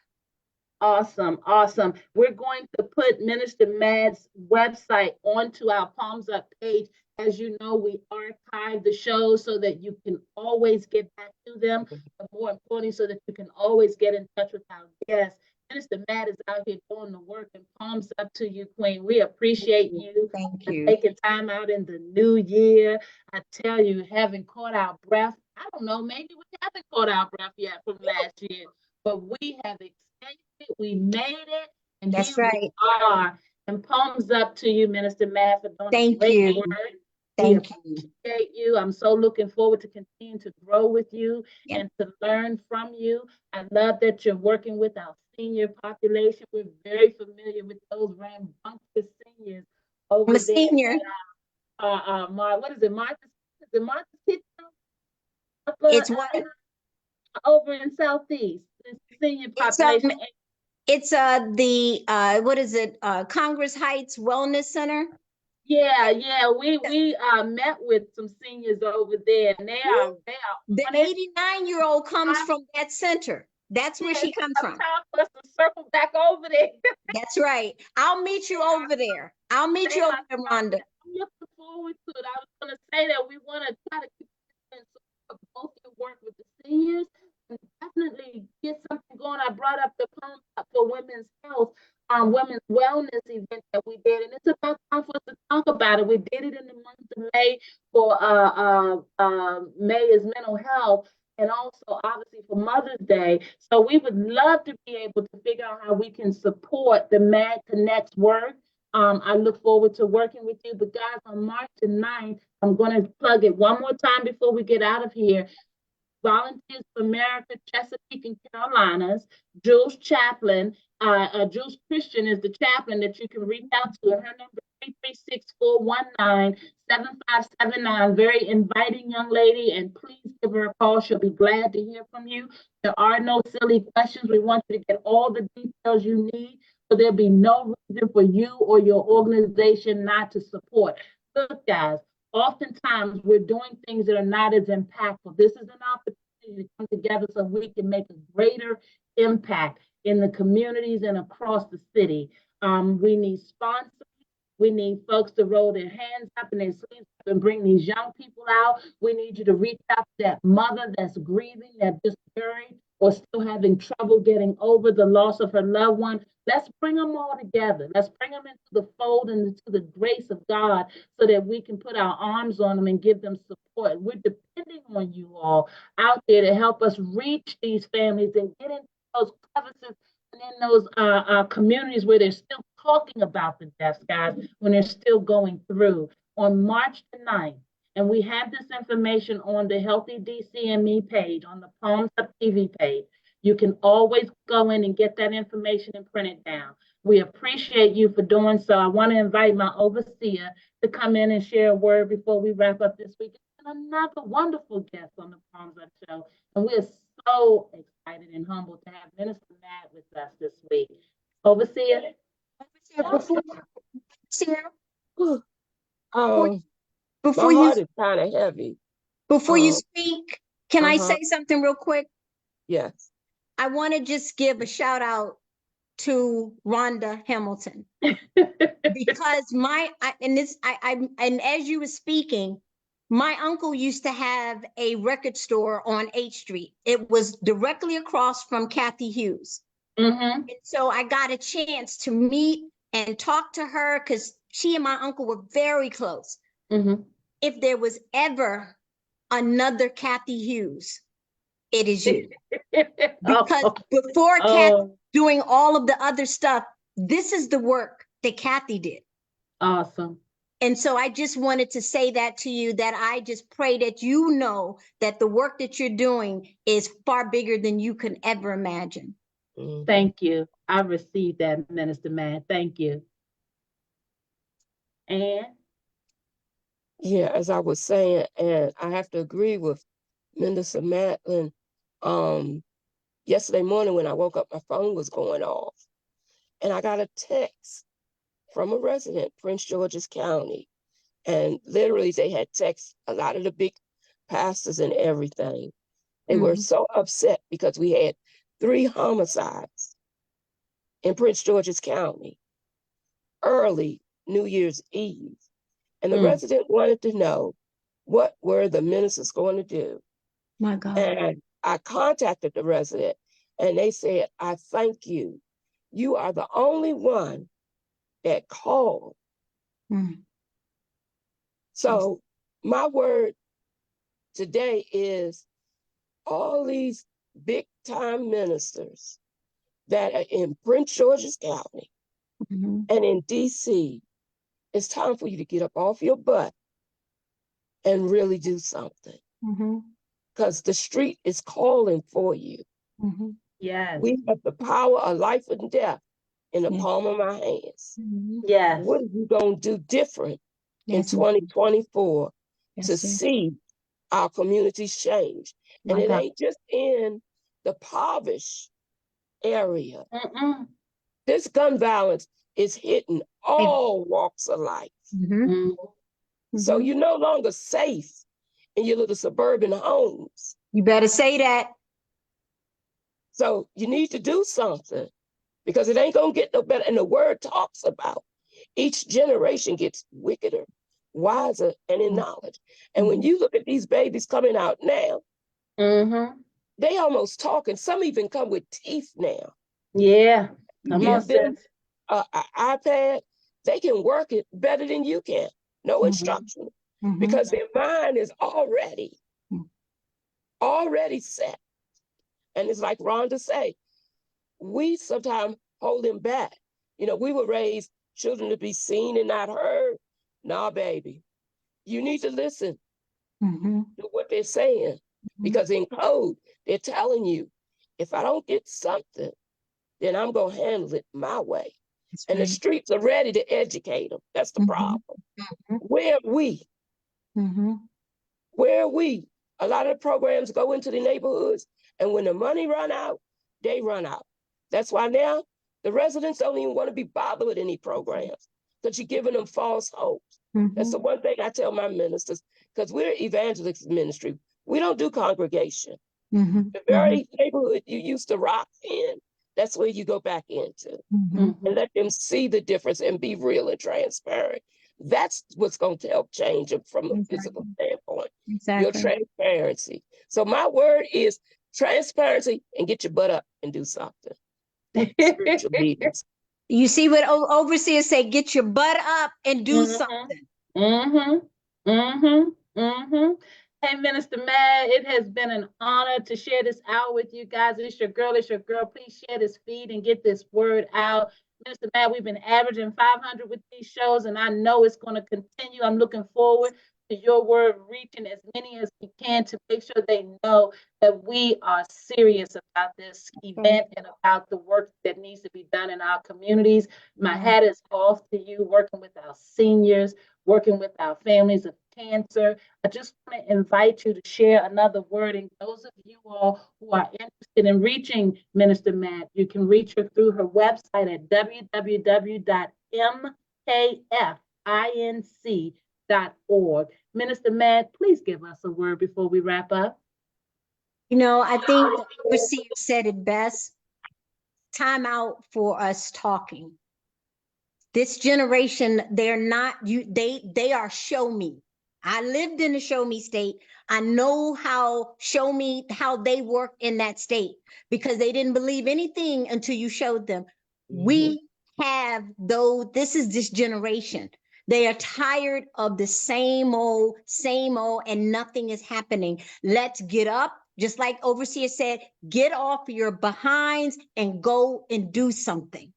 Awesome, awesome. We're going to put Minister Mad's website onto our Palms Up page As you know, we archive the shows so that you can always get back to them, but more importantly, so that you can always get in touch with our guests. Minister Matt is out here doing the work, and palms up to you, Queen. We appreciate you Thank for you. taking time out in the new year. I tell you, having caught our breath, I don't know, maybe we haven't caught our breath yet from last year, but we have extended it, we made it, and That's here right. we are. And palms up to you, Minister Matt, for doing Thank great you. work. Thank you. Appreciate you. I'm so looking forward to continuing to grow with you Yep. and to learn from you. I love that you're working with our senior population. We're very familiar with those rambunctious seniors over I'm a there. senior. What is it, Martha's? Is it Martha's Kitchen? It's what? Over in Southeast, the senior It's population. it's the what is it? Congress Heights Wellness Center. Yeah, we met with some seniors over there, and they are The 89-year-old comes from that center. That's where she comes from. Time for us to circle back over there. That's right. I'll meet you over there. I'll meet you over there, Rhonda. I'm looking forward to it. I was going to say that we want to try to keep both your work with the seniors and definitely get something going. I brought up the Palms Up for Women's Health, women's wellness event that we did, and it's about time for us to talk about it. We did it in the month of May for May is mental health, and also obviously for Mother's Day. So we would love to be able to figure out how we can support the Mad Connects work. I look forward to working with you. But guys, on March the 9th, I'm going to plug it one more time before we get out of here. Volunteers for America, Chesapeake and Carolinas, Jules Chaplin, Jules Christian is the chaplain that you can reach out to. Her number is 336-419-7579. Very inviting young lady, and please give her a call. She'll be glad to hear from you. There are no silly questions. We want you to get all the details you need, so there'll be no reason for you or your organization not to support. Look, guys, oftentimes we're doing things that are not as impactful. This is an opportunity to come together so we can make a greater impact in the communities and across the city. We need sponsors. We need folks to roll their hands up and their sleeves up and bring these young people out. We need you to reach out to that mother that's grieving, that just buried, or still having trouble getting over the loss of her loved one. Let's bring them all together. Let's bring them into the fold and into the grace of God so that we can put our arms on them and give them support. We're depending on you all out there to help us reach these families and get into those crevices and in those communities where they're still talking about the deaths, guys, when they're still going through. On March the 9th, and we have this information on the Healthy DCME page, on the Palms Up TV page. You can always go in and get that information and print it down. We appreciate you for doing so. I want to invite my overseer to come in and share a word before we wrap up this week. And another wonderful guest on the Palms Up show. And we're so excited and humbled to have Minister Matt with us this week. Overseer? Before My you heart is kind of heavy. before you speak, can I uh-huh. say something real quick? Yes. I want to just give a shout out to Rhonda Hamilton because and as you were speaking, my uncle used to have a record store on 8th Street. It was directly across from Kathy Hughes. And so I got a chance to meet and talk to her because she and my uncle were very close. If there was ever another Kathy Hughes, it is you. Because before Kathy doing all of the other stuff, this is the work that Kathy did. Awesome. And so I just wanted to say that to you, that I just pray that you know that the work that you're doing is far bigger than you can ever imagine. Thank you. I received that, Minister Matt. Thank you. And? Yeah, as I was saying, and I have to agree with Minister Matlin. Yesterday morning when I woke up, my phone was going off. And I got a text from a resident, Prince George's County. And literally they had texted a lot of the big pastors and everything. They were so upset because we had 3 homicides in Prince George's County early New Year's Eve. And the resident wanted to know what were the ministers going to do. My God. And I contacted the resident and they said, I thank you. You are the only one that called. So my word today is all these big time ministers that are in Prince George's County and in DC, it's time for you to get up off your butt and really do something. Because the street is calling for you. Yes. We have the power of life and death in the palm of my hands. Yes. What are you going to do different in 2024 to see our communities change? And it ain't just in the impoverished area. This gun violence is hitting all walks of life. So you're no longer safe in your little suburban homes. You better say that. So you need to do something because it ain't going to get no better. And the word talks about each generation gets wickeder, wiser, and in knowledge. And when you look at these babies coming out now, they almost talking. Some even come with teeth now. Yeah. Give them an iPad, they can work it better than you can. No instruction. Because their mind is already set. And it's like Rhonda say, we sometimes hold them back. You know, we were raised children to be seen and not heard. Nah, baby, you need to listen to what they're saying. Because in code, they're telling you, if I don't get something, then I'm going to handle it my way. And the streets are ready to educate them. That's the problem. Where are we? Where are we? A lot of the programs go into the neighborhoods, and when the money run out, they run out. That's why now the residents don't even want to be bothered with any programs because you're giving them false hope. That's the one thing I tell my ministers, because we're evangelist ministry. We don't do congregation. The very neighborhood you used to rock in, that's where you go back into and let them see the difference and be real and transparent. That's what's going to help change them from a physical standpoint. Your transparency. So my word is transparency and get your butt up and do something. Spiritual leaders. You see what overseers say, get your butt up and do something. Hey, Minister Mad, it has been an honor to share this hour with you guys. It's your girl. Please share this feed and get this word out. Minister Mad, we've been averaging 500 with these shows, and I know it's going to continue. I'm looking forward to your word reaching as many as we can to make sure they know that we are serious about this event and about the work that needs to be done in our communities. My hat is off to you, working with our seniors, working with our families of cancer. I just want to invite you to share another word. And those of you all who are interested in reaching Minister Matt, you can reach her through her website at www.mkfinc.org. Minister Matt, please give us a word before we wrap up. You know, I think the overseer said it best. Time out for us talking. This generation, they're not you. They are show me. I lived in a show me state. I know how they work in that state because they didn't believe anything until you showed them. We have this is this generation. They are tired of the same old, and nothing is happening. Let's get up. Just like Overseer said, get off your behinds and go and do something.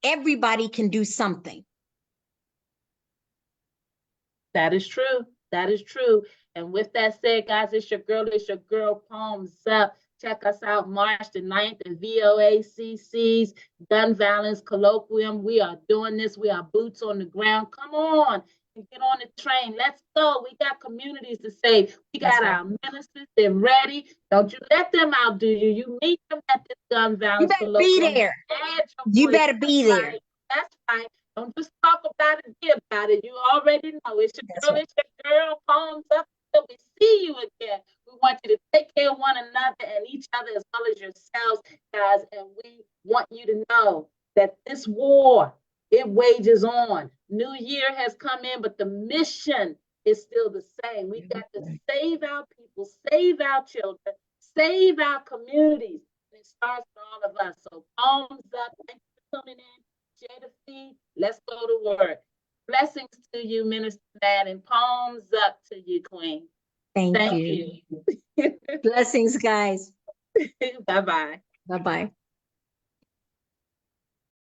Everybody can do something. That is true. That is true. And with that said, guys, it's your girl, Palms Up. Check us out March the 9th at VOACC's Gun Violence Colloquium. We are doing this. We are boots on the ground. Come on and get on the train. Let's go. We got communities to save. We got our ministers. They're ready. Don't you let them outdo you. You meet them at this Gun Violence Colloquium. You better be there. You better be there. That's right. Don't just talk about it, be about it. You already know. It's your girl, Palms Up. Until we see you again. We want you to take care of one another and each other as well as yourselves, guys. And we want you to know that this war, it wages on. New year has come in, but the mission is still the same. We got to save our people, save our children, save our communities. And it starts with all of us. So palms up. Thank you for tuning in. Share the feed. Let's go to work. Blessings to you, Minister Nat, and palms up to you, Queen. Thank you. you. Blessings, guys. Bye-bye. Bye-bye.